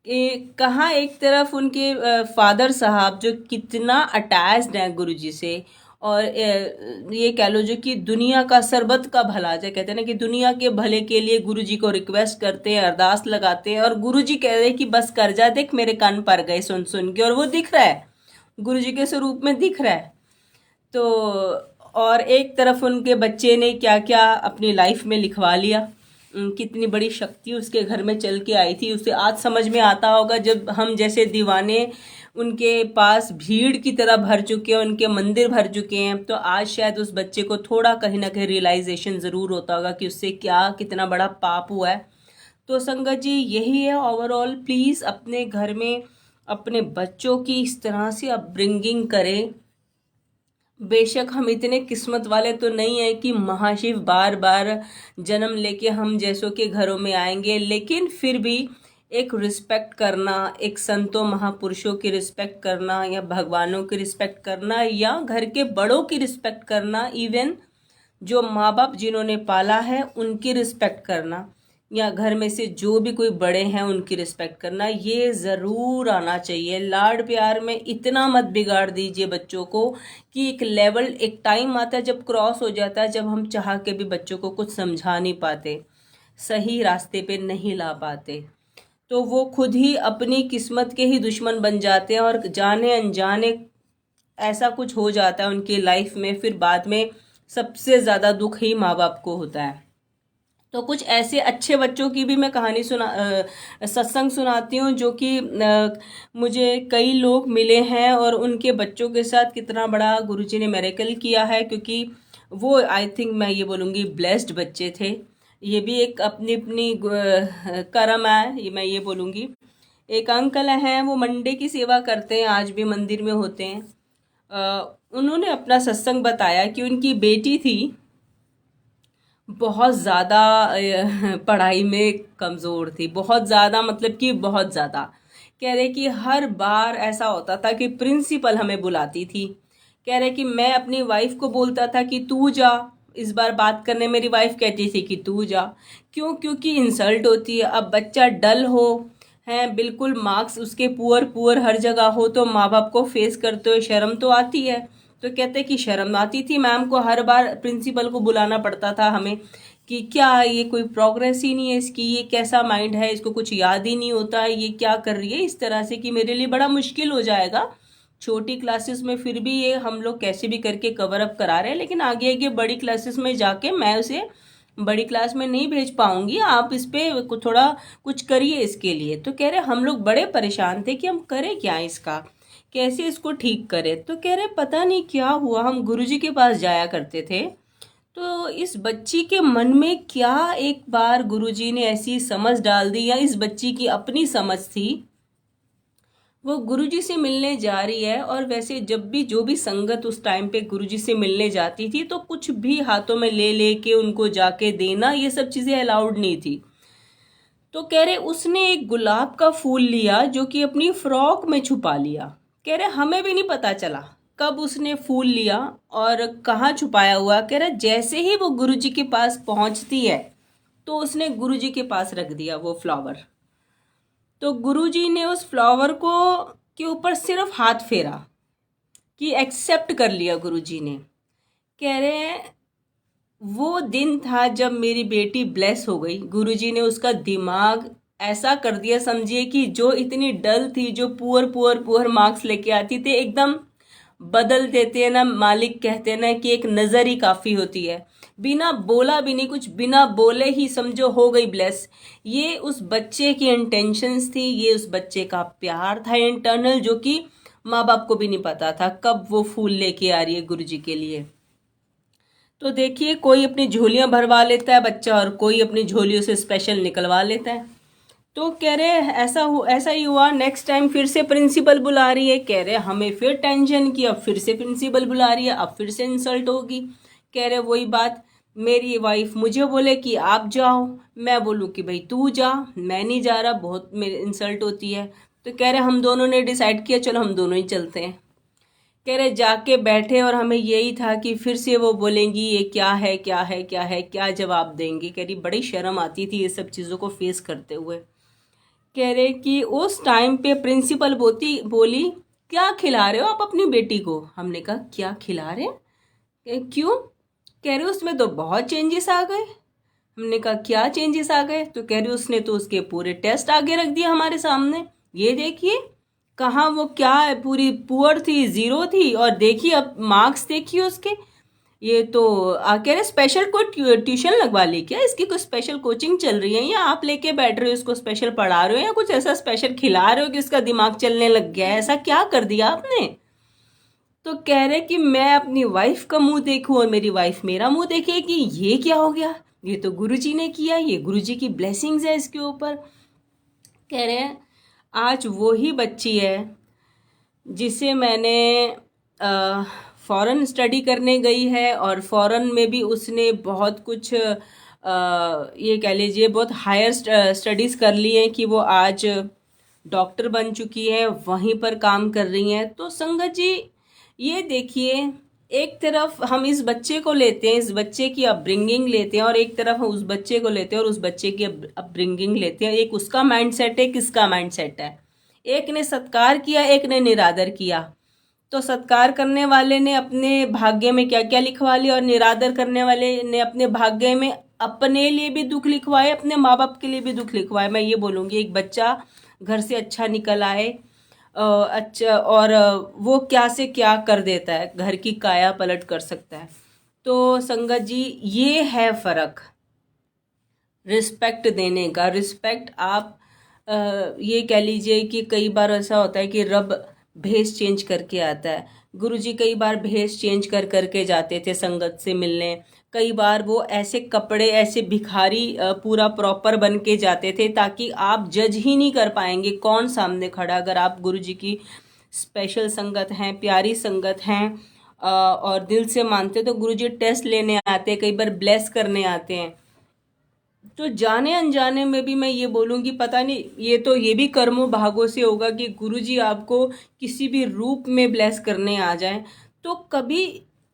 Speaker 1: कि कहाँ एक तरफ उनके फादर साहब जो कितना अटैच्ड हैं गुरुजी से, और ये कह लो जो कि दुनिया का सरबत का भला, जो कहते हैं ना कि दुनिया के भले के लिए गुरुजी को रिक्वेस्ट करते हैं, अरदास लगाते हैं, और गुरुजी कह रहे हैं कि बस कर जा, देख मेरे कान पर गए सुन सुन के, और वो दिख रहा है, गुरुजी के स्वरूप में दिख रहा है। तो और एक तरफ उनके बच्चे ने क्या क्या अपनी लाइफ में लिखवा लिया, कितनी बड़ी शक्ति उसके घर में चल के आई थी, उसे आज समझ में आता होगा, जब हम जैसे दीवाने उनके पास भीड़ की तरह भर चुके हैं, उनके मंदिर भर चुके हैं, तो आज शायद उस बच्चे को थोड़ा कहीं ना कहीं रियलाइजेशन ज़रूर होता होगा कि उससे क्या कितना बड़ा पाप हुआ है। तो संगत जी यही है ओवरऑल, प्लीज़ अपने घर में अपने बच्चों की इस तरह से अपब्रिंगिंग करें। बेशक हम इतने किस्मत वाले तो नहीं है कि महाशिव बार बार जन्म लेके हम जैसों के घरों में आएंगे, लेकिन फिर भी एक रिस्पेक्ट करना, एक संतों महापुरुषों की रिस्पेक्ट करना, या भगवानों की रिस्पेक्ट करना, या घर के बड़ों की रिस्पेक्ट करना, इवन जो माँ बाप जिन्होंने पाला है उनकी रिस्पेक्ट करना, या घर में से जो भी कोई बड़े हैं उनकी रिस्पेक्ट करना, ये ज़रूर आना चाहिए। लाड प्यार में इतना मत बिगाड़ दीजिए बच्चों को कि एक लेवल, एक टाइम आता है जब क्रॉस हो जाता है, जब हम चाह के भी बच्चों को कुछ समझा नहीं पाते, सही रास्ते पे नहीं ला पाते, तो वो खुद ही अपनी किस्मत के ही दुश्मन बन जाते हैं, और जाने अनजाने ऐसा कुछ हो जाता है उनकी लाइफ में, फिर बाद में सबसे ज़्यादा दुख ही माँ बाप को होता है। तो कुछ ऐसे अच्छे बच्चों की भी मैं कहानी सत्संग सुनाती हूँ, जो कि मुझे कई लोग मिले हैं और उनके बच्चों के साथ कितना बड़ा गुरुजी ने मिरेकल किया है, क्योंकि वो आई थिंक मैं ये बोलूँगी ब्लेस्ड बच्चे थे। ये भी एक अपनी अपनी कर्म है, ये मैं ये बोलूँगी। एक अंकल हैं, वो मंडे की सेवा करते हैं, आज भी मंदिर में होते हैं। उन्होंने अपना सत्संग बताया कि उनकी बेटी थी, बहुत ज़्यादा पढ़ाई में कमज़ोर थी, बहुत ज़्यादा, मतलब कि बहुत ज़्यादा। कह रहे कि हर बार ऐसा होता था कि प्रिंसिपल हमें बुलाती थी। कह रहे कि मैं अपनी वाइफ को बोलता था कि तू जा, इस बार बात करने मेरी वाइफ कहती थी कि तू जा। क्यों? क्योंकि इंसल्ट होती है। अब बच्चा डल हो, हैं बिल्कुल, मार्क्स उसके पुअर पुअर हर जगह हो, तो माँ बाप को फेस करते हुए शर्म तो आती है। तो कहते कि शर्म आती थी मैम को, हर बार प्रिंसिपल को बुलाना पड़ता था हमें कि क्या ये कोई प्रोग्रेस ही नहीं है इसकी, ये कैसा माइंड है, इसको कुछ याद ही नहीं होता है, ये क्या कर रही है इस तरह से, कि मेरे लिए बड़ा मुश्किल हो जाएगा। छोटी क्लासेस में फिर भी ये हम लोग कैसे भी करके कवर अप करा रहे हैं, लेकिन आगे आगे बड़ी क्लासेस में जाके मैं उसे बड़ी क्लास में नहीं भेज पाऊंगी, आप इस पे थोड़ा कुछ करिए इसके लिए। तो कह रहे हम लोग बड़े परेशान थे कि हम करें क्या इसका, कैसे इसको ठीक करें। तो कह रहे पता नहीं क्या हुआ, हम गुरुजी के पास जाया करते थे, तो इस बच्ची के मन में क्या एक बार गुरुजी ने ऐसी समझ डाल दी, या इस बच्ची की अपनी समझ थी, वो गुरुजी से मिलने जा रही है। और वैसे जब भी जो भी संगत उस टाइम पे गुरुजी से मिलने जाती थी, तो कुछ भी हाथों में ले लेके उनको जाके देना, ये सब चीज़ें अलाउड नहीं थी। तो कह रहे उसने एक गुलाब का फूल लिया, जो कि अपनी फ्रॉक में छुपा लिया। कह रहे हमें भी नहीं पता चला कब उसने फूल लिया और कहाँ छुपाया हुआ। कह रहे जैसे ही वो गुरुजी के पास पहुंचती है, तो उसने गुरुजी के पास रख दिया वो फ्लावर। तो गुरुजी ने उस फ्लावर को के ऊपर सिर्फ हाथ फेरा कि एक्सेप्ट कर लिया गुरुजी ने। कह रहे हैं वो दिन था जब मेरी बेटी ब्लेस हो गई। गुरुजी ने उसका दिमाग ऐसा कर दिया, समझिए कि जो इतनी डल थी, जो पुअर पुअर पुअर मार्क्स लेके आती थी, एकदम बदल देते हैं ना मालिक, कहते हैं ना कि एक नज़र ही काफ़ी होती है। बिना बोला भी नहीं, कुछ बिना बोले ही समझो हो गई ब्लेस। ये उस बच्चे की इंटेंशंस थी, ये उस बच्चे का प्यार था इंटरनल, जो कि माँ बाप को भी नहीं पता था कब वो फूल लेके आ रही है गुरुजी के लिए। तो देखिए, कोई अपनी झोलियां भरवा लेता है बच्चा, और कोई अपनी झोलियों से स्पेशल निकलवा लेता है। तो कह रहे ऐसा ही हुआ। नेक्स्ट टाइम फिर से प्रिंसिपल बुला रही है, कह रहे हमें फिर टेंशन की, अब फिर से प्रिंसिपल बुला रही है, अब फिर से इंसल्ट होगी। कह रहे वही बात, मेरी वाइफ मुझे बोले कि आप जाओ, मैं बोलूँ कि भाई तू जा, मैं नहीं जा रहा, बहुत मेरी इंसल्ट होती है। तो कह रहे हम दोनों ने डिसाइड किया चलो हम दोनों ही चलते हैं। कह रहे जाके बैठे, और हमें यही था कि फिर से वो बोलेंगी ये क्या है क्या है क्या है, क्या जवाब देंगे। कह रही बड़ी शर्म आती थी ये सब चीज़ों को फेस करते हुए। कह रहे कि उस टाइम पे प्रिंसिपल बोली क्या खिला रहे हो आप अपनी बेटी को। हमने कहा क्या खिला रहे हैं? क्यों? कह रहे उसमें तो बहुत चेंजेस आ गए। हमने कहा क्या चेंजेस आ गए? तो कह रही उसने तो उसके पूरे टेस्ट आगे रख दिया हमारे सामने, ये देखिए कहाँ वो क्या है, पूरी पुअर थी, जीरो थी, और देखिए अब मार्क्स देखिए उसके। ये तो कह रहे स्पेशल कोई ट्यूशन लगवा ली क्या, इसकी कुछ स्पेशल कोचिंग चल रही है, या आप लेके बैठ रहे हो इसको स्पेशल पढ़ा रहे हो, या कुछ ऐसा स्पेशल खिला रहे हो कि इसका दिमाग चलने लग गया है, ऐसा क्या कर दिया आपने? तो कह रहे कि मैं अपनी वाइफ का मुंह देखूं और मेरी वाइफ मेरा मुंह देखे कि ये क्या हो गया, ये तो गुरुजी ने किया, ये गुरुजी की ब्लेसिंग्स है इसके ऊपर। कह रहे हैं आज वो ही बच्ची है जिसे मैंने फॉरेन स्टडी करने गई है, और फॉरेन में भी उसने बहुत कुछ ये कह लीजिए बहुत हायर स्टडीज़ कर ली हैं कि वो आज डॉक्टर बन चुकी है, वहीं पर काम कर रही हैं। तो संगत जी ये देखिए, एक तरफ हम इस बच्चे को लेते हैं, इस बच्चे की अपब्रिंगिंग लेते हैं, और एक तरफ हम उस बच्चे को लेते हैं और उस बच्चे की अपब्रिंगिंग लेते हैं। एक उसका माइंडसेट है, किसका माइंडसेट है। एक ने सत्कार किया, एक ने निरादर किया। तो सत्कार करने वाले ने अपने भाग्य में क्या क्या लिखवा लिया, और निरादर करने वाले ने अपने भाग्य में अपने लिए भी दुख लिखवाए, अपने माँ बाप के लिए भी दुख लिखवाए। मैं ये बोलूँगी एक बच्चा घर से अच्छा निकल आए, अच्छा, और वो क्या से क्या कर देता है, घर की काया पलट कर सकता है। तो संगत जी ये है फ़र्क। रिस्पेक्ट देने का। रिस्पेक्ट आप ये कह लीजिए कि कई बार ऐसा होता है कि रब भेष चेंज करके आता है। गुरुजी कई बार भेष चेंज कर करके जाते थे संगत से मिलने। कई बार वो ऐसे कपड़े, ऐसे भिखारी पूरा प्रॉपर बन के जाते थे ताकि आप जज ही नहीं कर पाएंगे कौन सामने खड़ा। अगर आप गुरुजी की स्पेशल संगत हैं, प्यारी संगत हैं और दिल से मानते, तो गुरुजी टेस्ट लेने आते हैं, कई बार ब्लेस करने आते हैं। तो जाने अनजाने में भी मैं ये बोलूँगी, पता नहीं, ये भी कर्मों भागों से होगा कि गुरुजी आपको किसी भी रूप में ब्लेस करने आ जाएं। तो कभी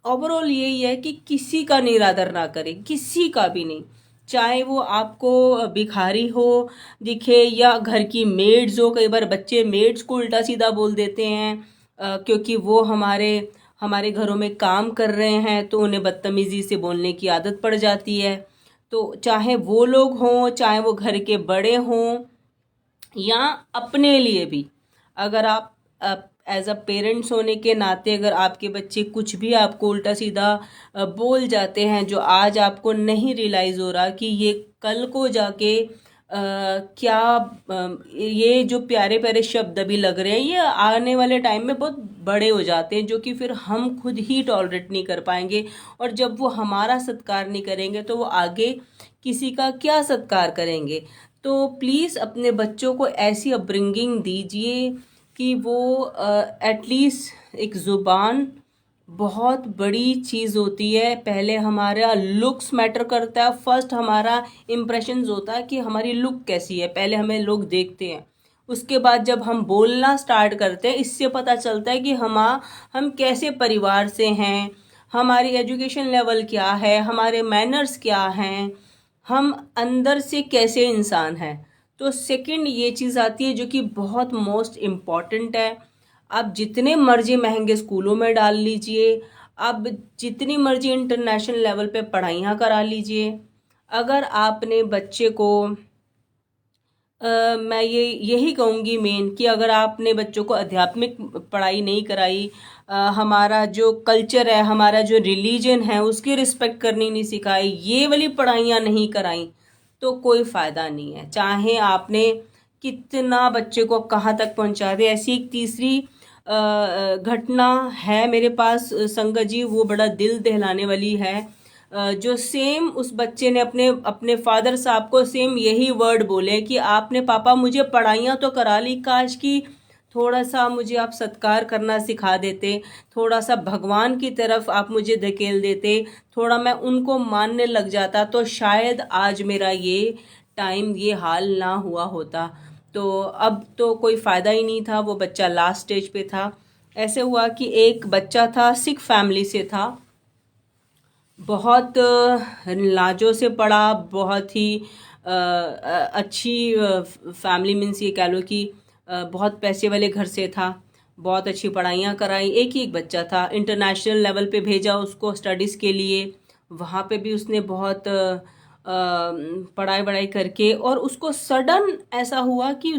Speaker 1: ओवरऑल यही है कि किसी का निरादर ना करें, किसी का भी नहीं। चाहे वो आपको भिखारी हो दिखे या घर की मेड्स हो। कई बार बच्चे मेड्स को उल्टा सीधा बोल देते हैं क्योंकि वो हमारे हमारे घरों में काम कर रहे हैं, तो उन्हें बदतमीजी से बोलने की आदत पड़ जाती है। तो चाहे वो लोग हों, चाहे वो घर के बड़े हों, या अपने लिए भी, अगर आप एज अ पेरेंट्स होने के नाते अगर आपके बच्चे कुछ भी आपको उल्टा सीधा बोल जाते हैं, जो आज आपको नहीं रियलाइज़ हो रहा कि ये कल को जाके क्या ये जो प्यारे प्यारे शब्द अभी लग रहे हैं, ये आने वाले टाइम में बहुत बड़े हो जाते हैं, जो कि फिर हम खुद ही टॉलरेट नहीं कर पाएंगे। और जब वो हमारा सत्कार नहीं करेंगे तो वो आगे किसी का क्या सत्कार करेंगे। तो प्लीज़ अपने बच्चों को ऐसी अपब्रिंगिंग दीजिए कि वो एटलीस्ट एक ज़ुबान बहुत बड़ी चीज़ होती है। पहले हमारा लुक्स मैटर करता है। फर्स्ट हमारा इम्प्रेशंस होता है कि हमारी लुक कैसी है, पहले हमें लोग देखते हैं। उसके बाद जब हम बोलना स्टार्ट करते हैं, इससे पता चलता है कि हम कैसे परिवार से हैं, हमारी एजुकेशन लेवल क्या है, हमारे मैनर्स क्या हैं, हम अंदर से कैसे इंसान हैं। तो सेकंड ये चीज़ आती है जो कि बहुत मोस्ट इम्पॉर्टेंट है। आप जितने मर्जी महंगे स्कूलों में डाल लीजिए, आप जितनी मर्जी इंटरनेशनल लेवल पे पढ़ाइयाँ करा लीजिए, अगर आपने बच्चे को मैं यही कहूँगी मेन कि अगर आपने बच्चों को आध्यात्मिक पढ़ाई नहीं कराई, हमारा जो कल्चर है, हमारा जो रिलीजन है, उसकी रिस्पेक्ट करनी नहीं सिखाई, ये वाली पढ़ाइयाँ नहीं कराई, तो कोई फ़ायदा नहीं है। चाहे आपने कितना बच्चे को कहाँ तक पहुँचा दे। ऐसी एक तीसरी घटना है मेरे पास संगत जी, वो बड़ा दिल दहलाने वाली है। जो सेम उस बच्चे ने अपने अपने फादर साहब को सेम यही वर्ड बोले कि आपने पापा मुझे पढ़ाइयाँ तो करा ली, काश कि थोड़ा सा मुझे आप सत्कार करना सिखा देते, थोड़ा सा भगवान की तरफ आप मुझे धकेल देते, थोड़ा मैं उनको मानने लग जाता, तो शायद आज मेरा ये टाइम ये हाल ना हुआ होता। तो अब तो कोई फ़ायदा ही नहीं था, वो बच्चा लास्ट स्टेज पे था। ऐसे हुआ कि एक बच्चा था, सिख फैमिली से था, बहुत लाजों से पढ़ा, बहुत ही अच्छी फैमिली, मीन्स ये कह लो कि बहुत पैसे वाले घर से था, बहुत अच्छी पढ़ाइयाँ कराई। एक ही एक बच्चा था, इंटरनेशनल लेवल पे भेजा उसको स्टडीज़ के लिए। वहाँ पे भी उसने बहुत पढ़ाई वढ़ाई करके, और उसको सडन ऐसा हुआ कि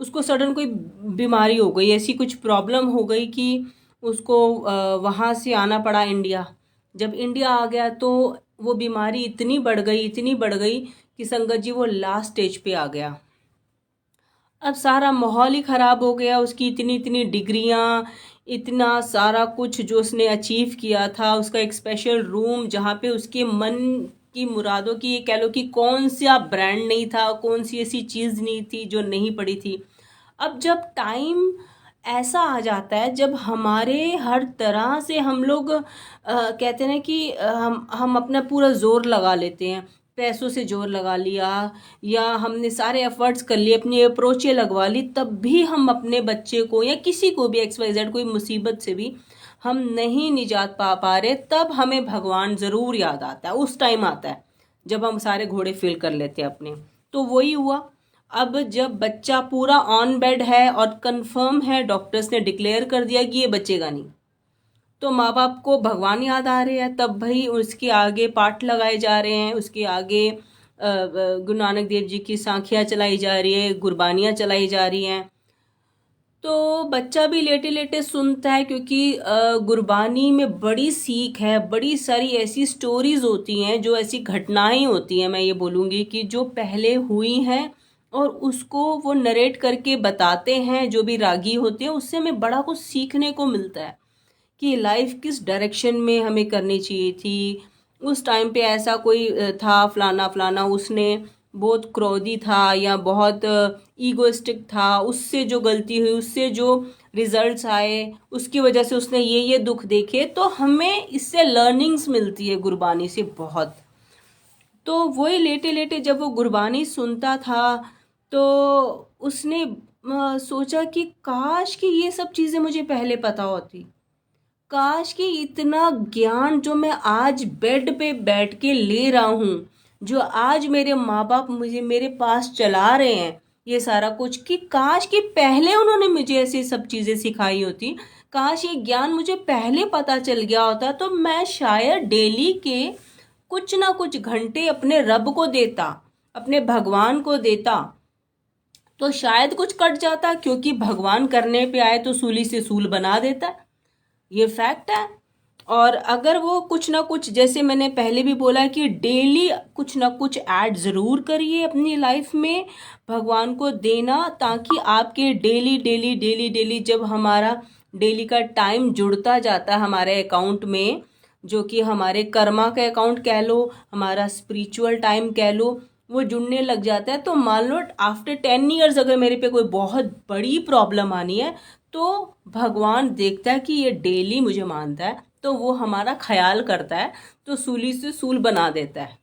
Speaker 1: उसको सडन कोई बीमारी हो गई, ऐसी कुछ प्रॉब्लम हो गई कि उसको वहाँ से आना पड़ा इंडिया। जब इंडिया आ गया तो वो बीमारी इतनी बढ़ गई, इतनी बढ़ गई कि संगत जी वो लास्ट स्टेज पे आ गया। अब सारा माहौल ही ख़राब हो गया। उसकी इतनी इतनी डिग्रियां, इतना सारा कुछ जो उसने अचीव किया था, उसका एक स्पेशल रूम जहाँ पे उसके मन की मुरादों की, ये कह लो कि कौन सा ब्रांड नहीं था, कौन सी ऐसी चीज़ नहीं थी जो नहीं पड़ी थी। अब जब टाइम ऐसा आ जाता है जब हमारे हर तरह से हम लोग कहते हैं ना कि हम अपना पूरा जोर लगा लेते हैं, पैसों से जोर लगा लिया, या हमने सारे एफर्ट्स कर लिए, अपनी अप्रोचें लगवा ली, तब भी हम अपने बच्चे को या किसी को भी XYZ कोई मुसीबत से भी हम नहीं निजात पा रहे, तब हमें भगवान ज़रूर याद आता है। उस टाइम आता है जब हम सारे घोड़े फिल कर लेते हैं अपने। तो वही हुआ। अब जब बच्चा पूरा ऑन बेड है और कंफर्म है, डॉक्टर्स ने डिक्लेयर कर दिया कि ये बचेगा नहीं, तो माँ बाप को भगवान याद आ रहे हैं। तब भाई उसके आगे पाठ लगाए जा रहे हैं, उसके आगे गुरु नानक देव जी की सांखियाँ चलाई जा रही है, गुरबानियाँ चलाई जा रही हैं। तो बच्चा भी लेटे लेटे सुनता है, क्योंकि गुरबानी में बड़ी सीख है, बड़ी सारी ऐसी स्टोरीज होती हैं, जो ऐसी घटनाएं होती हैं, मैं ये बोलूँगी कि जो पहले हुई हैं और उसको वो नरेट करके बताते हैं, जो भी रागी होते हैं, उससे हमें बड़ा कुछ सीखने को मिलता है कि लाइफ किस डायरेक्शन में हमें करनी चाहिए थी। उस टाइम पे ऐसा कोई था, फलाना फलाना, उसने बहुत क्रोधी था या बहुत ईगोइस्टिक था, उससे जो गलती हुई, उससे जो रिजल्ट्स आए, उसकी वजह से उसने ये दुख देखे। तो हमें इससे लर्निंग्स मिलती है गुरबानी से बहुत। तो वही लेटे लेटे जब वो गुरबानी सुनता था, तो उसने सोचा कि काश कि ये सब चीज़ें मुझे पहले पता होती, काश कि इतना ज्ञान जो मैं आज बेड पे बैठ के ले रहा हूँ, जो आज मेरे माँ बाप मुझे मेरे पास चला रहे हैं, ये सारा कुछ, कि काश कि पहले उन्होंने मुझे ऐसी सब चीज़ें सिखाई होती, काश ये ज्ञान मुझे पहले पता चल गया होता, तो मैं शायद डेली के कुछ ना कुछ घंटे अपने रब को देता, अपने भगवान को देता, तो शायद कुछ कट जाता, क्योंकि भगवान करने पे आए तो सूली से सूल बना देता, ये फैक्ट है। और अगर वो कुछ ना कुछ, जैसे मैंने पहले भी बोला कि डेली कुछ ना कुछ ऐड ज़रूर करिए अपनी लाइफ में भगवान को देना, ताकि आपके डेली डेली डेली डेली जब हमारा डेली का टाइम जुड़ता जाता है हमारे अकाउंट में, जो कि हमारे कर्मा का अकाउंट कह लो, हमारा स्पिरिचुअल टाइम कह लो, वो जुड़ने लग जाता है। तो मान लो आफ्टर 10 ईयर्स अगर मेरे पे कोई बहुत बड़ी प्रॉब्लम आनी है, तो भगवान देखता है कि ये डेली मुझे मानता है, तो वो हमारा ख्याल करता है, तो सूली से सूल बना देता है।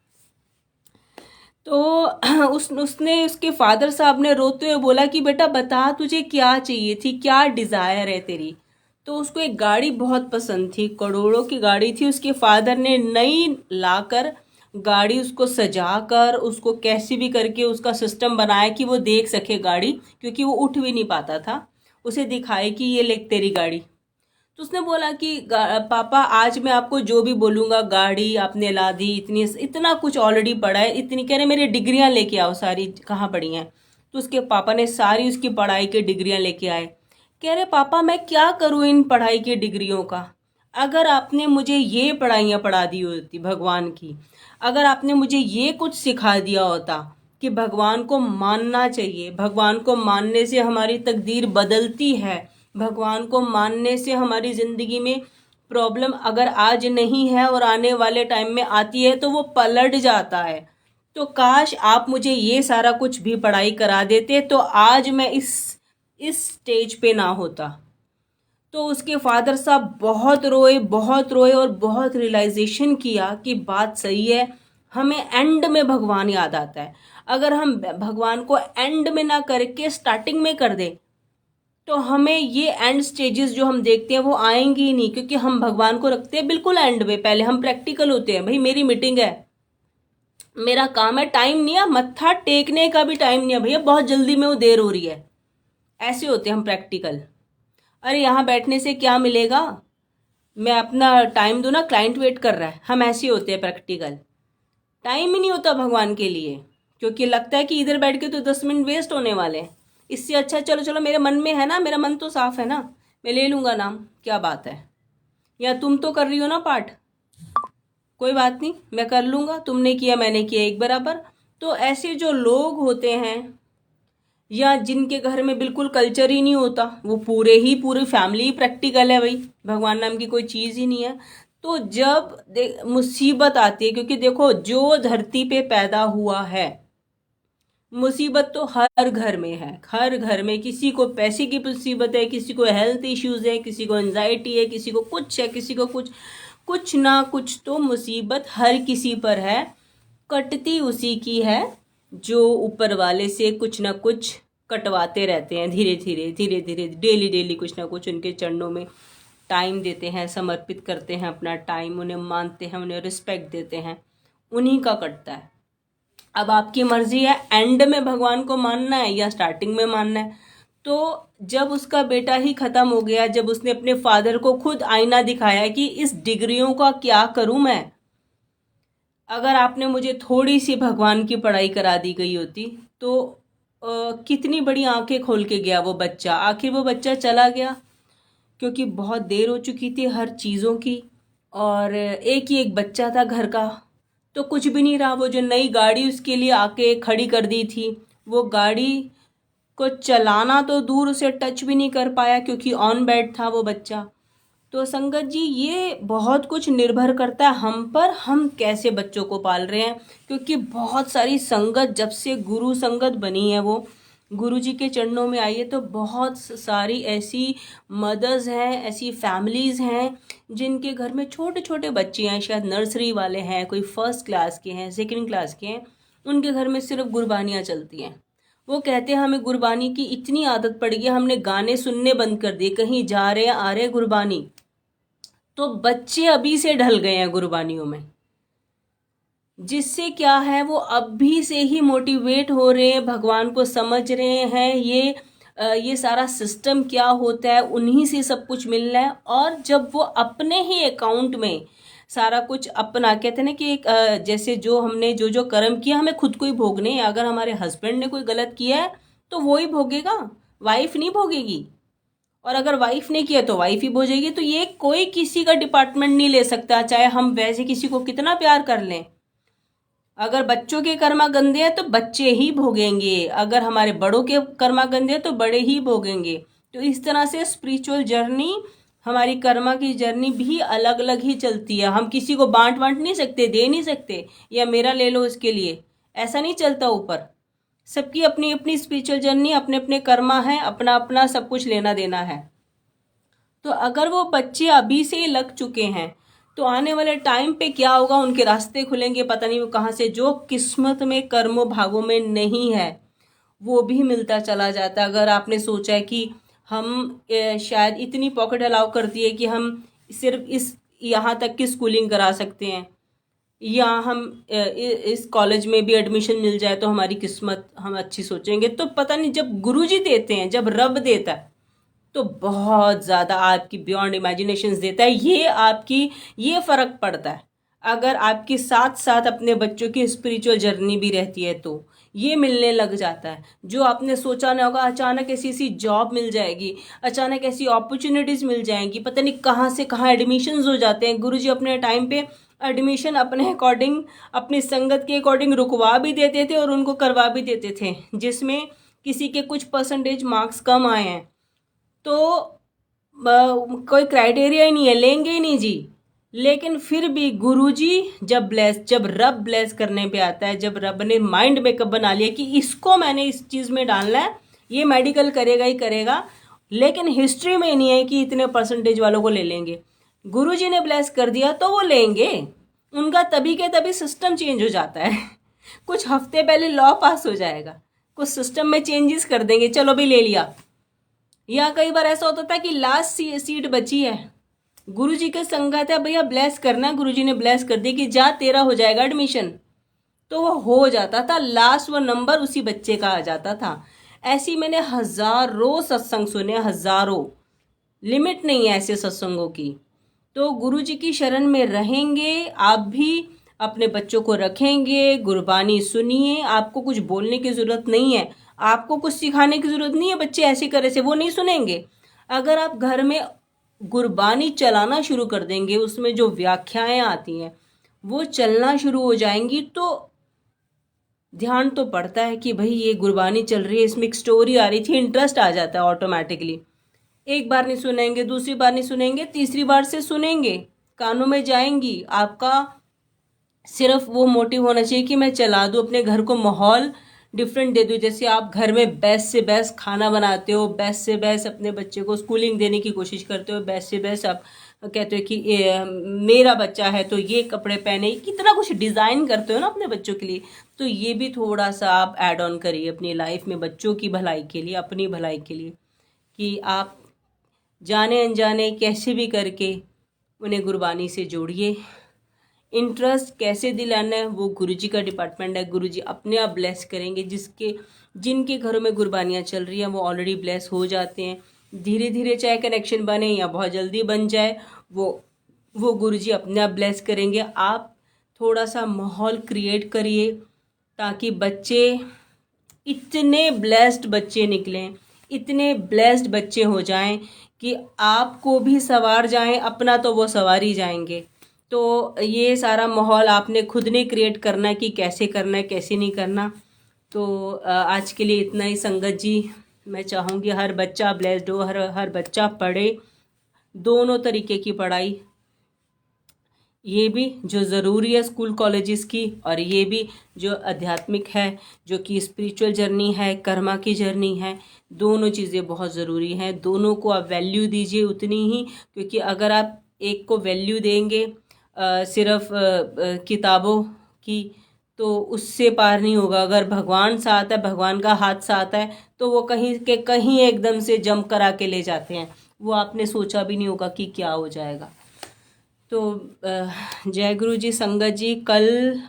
Speaker 1: तो उसने उसके फादर साहब ने रोते हुए बोला कि बेटा बता, तुझे क्या चाहिए थी, क्या डिज़ायर है तेरी। तो उसको एक गाड़ी बहुत पसंद थी, करोड़ों की गाड़ी थी। उसके फादर ने नई लाकर गाड़ी उसको सजा कर, उसको कैसे भी करके उसका सिस्टम बनाया कि वो देख सके गाड़ी, क्योंकि वो उठ भी नहीं पाता था। उसे दिखाए कि ये ले तेरी गाड़ी। तो उसने बोला कि पापा आज मैं आपको जो भी बोलूँगा, गाड़ी आपने ला दी, इतनी इतना कुछ ऑलरेडी पड़ा है, इतनी, कह रहे मेरी डिग्रियाँ लेके आओ सारी, कहाँ पड़ी हैं। तो उसके पापा ने सारी उसकी पढ़ाई की डिग्रियाँ लेके आए। कह रहे पापा मैं क्या करूँ इन पढ़ाई की डिग्रियों का, अगर आपने मुझे ये पढ़ाइयाँ पढ़ा दी होती भगवान की, अगर आपने मुझे ये कुछ सिखा दिया होता कि भगवान को मानना चाहिए, भगवान को मानने से हमारी तकदीर बदलती है, भगवान को मानने से हमारी ज़िंदगी में प्रॉब्लम अगर आज नहीं है और आने वाले टाइम में आती है तो वो पलट जाता है, तो काश आप मुझे ये सारा कुछ भी पढ़ाई करा देते, तो आज मैं इस स्टेज पे ना होता। तो उसके फादर साहब बहुत रोए और बहुत रियलाइजेशन किया कि बात सही है। हमें एंड में भगवान याद आता है। अगर हम भगवान को एंड में ना करके स्टार्टिंग में कर दें, तो हमें ये एंड स्टेजेस जो हम देखते हैं वो आएंगी ही नहीं, क्योंकि हम भगवान को रखते हैं बिल्कुल एंड में। पहले हम प्रैक्टिकल होते हैं, भाई मेरी मीटिंग है, मेरा काम है, टाइम नहीं है, मत्था टेकने का भी टाइम नहीं है भैया, बहुत जल्दी में वो देर हो रही है, ऐसे होते हैं हम प्रैक्टिकल। अरे यहाँ बैठने से क्या मिलेगा, मैं अपना टाइम दूँ ना, क्लाइंट वेट कर रहा है, हम ऐसे होते हैं प्रैक्टिकल। टाइम ही नहीं होता भगवान के लिए, क्योंकि लगता है कि इधर बैठ के तो 10 मिनट वेस्ट होने वाले हैं। इससे अच्छा चलो चलो मेरे मन में है ना, मेरा मन तो साफ है ना, मैं ले लूँगा नाम, क्या बात है, या तुम तो कर रही हो ना पाठ, कोई बात नहीं मैं कर लूँगा, तुमने किया मैंने किया एक बराबर। तो ऐसे जो लोग होते हैं, या जिनके घर में बिल्कुल कल्चर ही नहीं होता, वो पूरी फैमिली ही प्रैक्टिकल है, भाई भगवान नाम की कोई चीज़ ही नहीं है। तो जब मुसीबत आती है, क्योंकि देखो जो धरती पे पैदा हुआ है, मुसीबत तो हर घर में है, हर घर में। किसी को पैसे की मुसीबत है, किसी को हेल्थ इश्यूज है, किसी को एंजाइटी है, किसी को कुछ है, किसी को कुछ, कुछ ना कुछ तो मुसीबत हर किसी पर है। कटती उसी की है जो ऊपर वाले से कुछ ना कुछ कटवाते रहते हैं, धीरे धीरे धीरे धीरे, डेली डेली कुछ ना कुछ उनके चरणों में टाइम देते हैं, समर्पित करते हैं अपना टाइम, उन्हें मानते हैं, उन्हें रिस्पेक्ट देते हैं, उन्हीं का कटता है। अब आपकी मर्जी है एंड में भगवान को मानना है या स्टार्टिंग में मानना है। तो जब उसका बेटा ही खत्म हो गया, जब उसने अपने फादर को खुद आईना दिखाया कि इस डिग्रियों का क्या करूं मैं, अगर आपने मुझे थोड़ी सी भगवान की पढ़ाई करा दी गई होती, तो कितनी बड़ी आंखें खोल के गया वो बच्चा। आखिर वो बच्चा चला गया क्योंकि बहुत देर हो चुकी थी हर चीज़ों की, और एक ही एक बच्चा था घर का। तो कुछ भी नहीं रहा। वो जो नई गाड़ी उसके लिए आके खड़ी कर दी थी, वो गाड़ी को चलाना तो दूर, उसे टच भी नहीं कर पाया क्योंकि ऑन बेड था वो बच्चा। तो संगत जी, ये बहुत कुछ निर्भर करता है हम पर, हम कैसे बच्चों को पाल रहे हैं। क्योंकि बहुत सारी संगत, जब से गुरु संगत बनी है, वो गुरु जी के चरणों में आई है, तो बहुत सारी ऐसी मदर्स हैं, ऐसी फैमिलीज़ हैं जिनके घर में छोटे छोटे बच्चे हैं, शायद नर्सरी वाले हैं, कोई फर्स्ट क्लास के हैं, सेकंड क्लास के हैं। उनके घर में सिर्फ गुरबानियाँ चलती हैं। वो कहते हैं हमें गुरबानी की इतनी आदत पड़ गई, हमने गाने सुनने बंद कर दिए, कहीं जा रहे आ रहे गुरबानी। तो बच्चे अभी से ढल गए हैं गुरबानियों में, जिससे क्या है, वो अभी से ही मोटिवेट हो रहे हैं, भगवान को समझ रहे हैं। ये सारा सिस्टम क्या होता है, उन्हीं से सब कुछ मिल रहा है। और जब वो अपने ही अकाउंट में सारा कुछ अपना, कहते हैं ना कि एक जैसे जो हमने जो जो कर्म किया हमें खुद को ही भोगने हैं। अगर हमारे हस्बैंड ने कोई गलत किया है तो वो ही भोगेगा, वाइफ नहीं भोगेगी। और अगर वाइफ ने किया तो वाइफ ही भोगेगी। तो ये कोई किसी का डिपार्टमेंट नहीं ले सकता, चाहे हम वैसे किसी को कितना प्यार कर लें। अगर बच्चों के कर्मा गंदे हैं तो बच्चे ही भोगेंगे, अगर हमारे बड़ों के कर्मा गंदे हैं तो बड़े ही भोगेंगे। तो इस तरह से स्पिरिचुअल जर्नी, हमारी कर्मा की जर्नी भी अलग अलग ही चलती है। हम किसी को बांट नहीं सकते, दे नहीं सकते, या मेरा ले लो इसके लिए, ऐसा नहीं चलता ऊपर। सबकी अपनी अपनी स्पिरिचुअल जर्नी, अपने अपने कर्मा है, अपना अपना सब कुछ लेना देना है। तो अगर वो बच्चे अभी से ही लग चुके हैं तो आने वाले टाइम पे क्या होगा, उनके रास्ते खुलेंगे, पता नहीं वो कहाँ से। जो किस्मत में, कर्मों भागों में नहीं है वो भी मिलता चला जाता है। अगर आपने सोचा है कि हम शायद इतनी पॉकेट अलाउ करती है कि हम सिर्फ इस यहाँ तक की स्कूलिंग करा सकते हैं, या हम इस कॉलेज में भी एडमिशन मिल जाए तो हमारी किस्मत, हम अच्छी सोचेंगे। तो पता नहीं, जब गुरुजी देते हैं, जब रब देता है, तो बहुत ज़्यादा आपकी बियॉन्ड इमेजिनेशंस देता है। ये फ़र्क पड़ता है अगर आपके साथ साथ अपने बच्चों की स्पिरिचुअल जर्नी भी रहती है, तो ये मिलने लग जाता है। जो आपने सोचा ना होगा, अचानक ऐसी ऐसी जॉब मिल जाएगी, अचानक ऐसी अपॉर्चुनिटीज़ मिल जाएंगी, पता नहीं कहाँ से कहाँ एडमिशन्स हो जाते हैं। गुरुजी अपने टाइम पे एडमिशन अपने अकॉर्डिंग, अपनी संगत के अकॉर्डिंग रुकवा भी देते थे और उनको करवा भी देते थे, जिसमें किसी के कुछ परसेंटेज मार्क्स कम आए हैं तो कोई क्राइटेरिया ही नहीं है, लेंगे ही नहीं जी। लेकिन फिर भी गुरुजी जब रब ब्लेस करने पे आता है, जब रब ने माइंड मेकअप बना लिया कि इसको मैंने इस चीज़ में डालना है, ये मेडिकल करेगा ही करेगा, लेकिन हिस्ट्री में नहीं है कि इतने परसेंटेज वालों को ले लेंगे। गुरुजी ने ब्लेस कर दिया तो वो लेंगे। उनका तभी के तभी सिस्टम चेंज हो जाता है। कुछ हफ्ते पहले लॉ पास हो जाएगा, कुछ सिस्टम में चेंजेस कर देंगे, चलो भी ले लिया। या कई बार ऐसा होता था कि लास्ट सीट बची है, गुरुजी के संगत है, भैया ब्लेस करना, गुरुजी ने ब्लेस कर दी कि जा तेरा हो जाएगा एडमिशन, तो वो हो जाता था। लास्ट वो नंबर उसी बच्चे का आ जाता था। ऐसी मैंने हजारों सत्संग सुने, हजारों, लिमिट नहीं है ऐसे सत्संगों की। तो गुरुजी की शरण में रहेंगे, आप भी अपने बच्चों को रखेंगे, गुरबानी सुनिए, आपको कुछ बोलने की ज़रूरत नहीं है, आपको कुछ सिखाने की ज़रूरत नहीं है। बच्चे ऐसे करे से वो नहीं सुनेंगे। अगर आप घर में गुरबानी चलाना शुरू कर देंगे, उसमें जो व्याख्याएं आती हैं वो चलना शुरू हो जाएंगी, तो ध्यान तो पड़ता है कि भाई ये गुरबानी चल रही है, इसमें एक स्टोरी आ रही थी, इंटरेस्ट आ जाता है ऑटोमेटिकली। एक बार नहीं सुनेंगे, दूसरी बार नहीं सुनेंगे, तीसरी बार से सुनेंगे, कानों में जाएंगी। आपका सिर्फ वो मोटिव होना चाहिए कि मैं चला दूँ, अपने घर को माहौल डिफरेंट दे दूँ। जैसे आप घर में बेस्ट से बेस्ट खाना बनाते हो, बेस्ट से बेस्ट अपने बच्चे को स्कूलिंग देने की कोशिश करते हो, बेस्ट से बेस्ट आप कहते हो कि मेरा बच्चा है तो ये कपड़े पहने, कितना कुछ डिज़ाइन करते हो ना अपने बच्चों के लिए। तो ये भी थोड़ा सा आप ऐड ऑन करिए अपनी लाइफ में, बच्चों की भलाई के लिए, अपनी भलाई के लिए, कि आप जाने अनजाने कैसे भी करके उन्हें गुरबानी से जोड़िए। इंटरेस्ट कैसे दिलाना है वो गुरुजी का डिपार्टमेंट है, गुरुजी अपने आप ब्लेस करेंगे। जिनके घरों में गुरबानियाँ चल रही हैं वो ऑलरेडी ब्लेस हो जाते हैं। धीरे धीरे चाहे कनेक्शन बने या बहुत जल्दी बन जाए, वो गुरुजी अपने आप ब्लेस करेंगे। आप थोड़ा सा माहौल क्रिएट करिए ताकि बच्चे इतने ब्लेस्ड बच्चे निकलें, इतने ब्लेस्ड बच्चे हो जाएं कि आपको भी सवार जाएं, अपना तो वो सवार ही जाएंगे। तो ये सारा माहौल आपने खुद ने क्रिएट करना है कि कैसे करना है, कैसे नहीं करना। तो आज के लिए इतना ही संगत जी। मैं चाहूँगी हर बच्चा ब्लेस्ड हो, हर बच्चा पढ़े, दोनों तरीके की पढ़ाई, ये भी जो ज़रूरी है स्कूल कॉलेजेस की, और ये भी जो आध्यात्मिक है, जो कि स्पिरिचुअल जर्नी है, कर्मा की जर्नी है। दोनों चीज़ें बहुत ज़रूरी हैं, दोनों को आप वैल्यू दीजिए उतनी ही, क्योंकि अगर आप एक को वैल्यू देंगे सिर्फ किताबों की, तो उससे पार नहीं होगा। अगर भगवान साथ है, भगवान का हाथ साथ है, तो वो कहीं के कहीं एकदम से जंप करा के ले जाते हैं, वो आपने सोचा भी नहीं होगा कि क्या हो जाएगा। तो जय गुरु जी। संगत जी, कल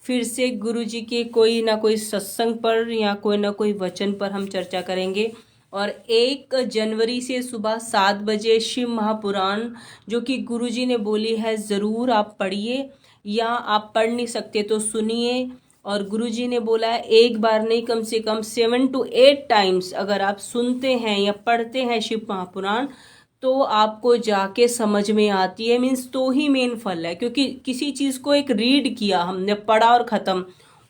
Speaker 1: फिर से गुरु जी के कोई ना कोई सत्संग पर या कोई ना कोई वचन पर हम चर्चा करेंगे। और 1 जनवरी से सुबह 7 बजे शिव महापुराण, जो कि गुरु जी ने बोली है, ज़रूर आप पढ़िए, या आप पढ़ नहीं सकते तो सुनिए। और गुरु जी ने बोला है एक बार नहीं, कम से कम 7 to 8 टाइम्स अगर आप सुनते हैं या पढ़ते हैं शिव महापुराण, तो आपको जाके समझ में आती है। मीन्स तो ही मेन फल है, क्योंकि किसी चीज़ को एक रीड किया हमने, पढ़ा और ख़त्म,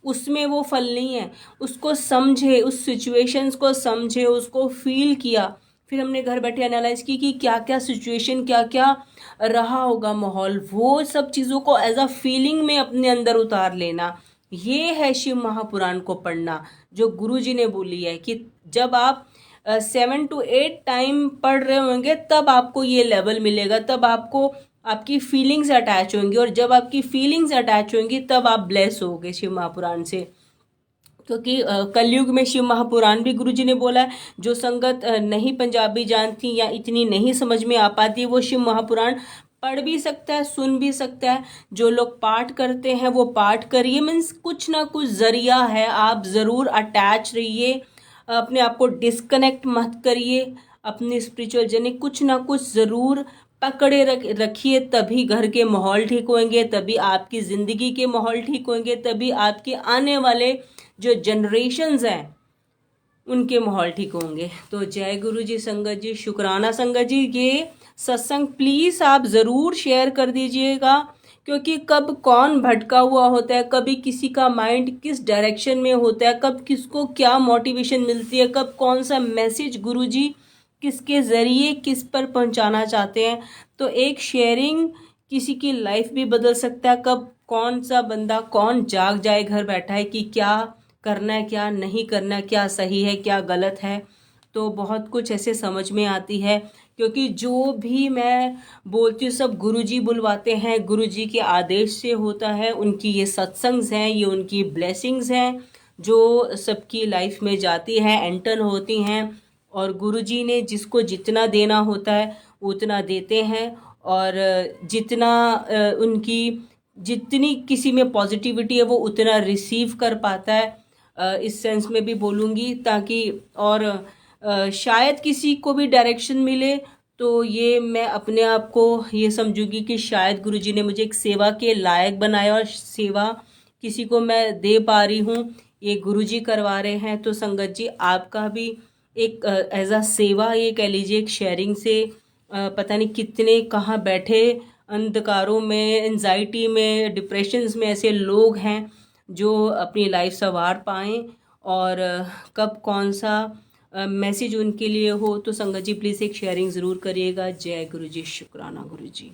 Speaker 1: उसमें वो फल नहीं है। उसको समझे, उस सिचुएशंस को समझे, उसको फील किया, फिर हमने घर बैठे एनालाइज की कि क्या क्या सिचुएशन, क्या क्या रहा होगा माहौल, वो सब चीज़ों को एज अ फीलिंग में अपने अंदर उतार लेना, ये है शिव महापुराण को पढ़ना। जो गुरु जी ने बोली है कि जब आप 7 to 8 टाइम पढ़ रहे होंगे, तब आपको ये लेवल मिलेगा, तब आपको आपकी फीलिंग्स अटैच होंगी, और जब आपकी फीलिंग्स अटैच होंगी तब आप ब्लेस होगे शिव महापुराण से। क्योंकि कलयुग में शिव महापुराण भी गुरु जी ने बोला है, जो संगत नहीं पंजाबी जानती या इतनी नहीं समझ में आ पाती, वो शिव महापुराण पढ़ भी सकता है, सुन भी सकता है। जो लोग पाठ करते हैं वो पाठ करिए, मीन्स कुछ ना कुछ जरिया है, आप ज़रूर अटैच रहिए, अपने आप को डिस्कनेक्ट मत करिए, अपनी स्पिरिचुअल जर्नी कुछ ना कुछ ज़रूर पकड़े रखिए, तभी घर के माहौल ठीक होंगे, तभी आपकी ज़िंदगी के माहौल ठीक होंगे, तभी आपके आने वाले जो जनरेशन्स हैं उनके माहौल ठीक होंगे। तो जय गुरु जी। संगत जी, शुक्राना संगत जी, ये सत्संग प्लीज़ आप ज़रूर शेयर कर दीजिएगा, क्योंकि कब कौन भटका हुआ होता है, कभी किसी का माइंड किस डायरेक्शन में होता है, कब किसको क्या मोटिवेशन मिलती है, कब कौन सा मैसेज गुरुजी किसके ज़रिए किस पर पहुंचाना चाहते हैं। तो एक शेयरिंग किसी की लाइफ भी बदल सकता है। कब कौन सा बंदा कौन जाग जाए घर बैठा है कि क्या करना है, क्या नहीं करना है, क्या सही है, क्या गलत है। तो बहुत कुछ ऐसे समझ में आती है, क्योंकि जो भी मैं बोलती हूँ सब गुरुजी बुलवाते हैं, गुरुजी के आदेश से होता है। उनकी ये सत्संग्स हैं, ये उनकी ब्लेसिंग्स हैं, जो सबकी लाइफ में जाती हैं, एंटर होती हैं। और गुरुजी ने जिसको जितना देना होता है उतना देते हैं, और जितना उनकी जितनी किसी में पॉजिटिविटी है वो उतना रिसीव कर पाता है। इस सेंस में भी बोलूँगी, ताकि और शायद किसी को भी डायरेक्शन मिले, तो ये मैं अपने आप को ये समझूंगी कि शायद गुरुजी ने मुझे एक सेवा के लायक बनाया, और सेवा किसी को मैं दे पा रही हूँ, ये गुरुजी करवा रहे हैं। तो संगत जी, आपका भी एक एज अ सेवा ये कह लीजिए, एक शेयरिंग से पता नहीं कितने कहाँ बैठे अंधकारों में, एंजाइटी में, डिप्रेशंस में ऐसे लोग हैं जो अपनी लाइफ संवार पाएँ, और कब कौन सा मैसेज उनके लिए हो। तो संगत जी प्लीज़ एक शेयरिंग ज़रूर करिएगा। जय गुरु जी। शुक्राना गुरु जी।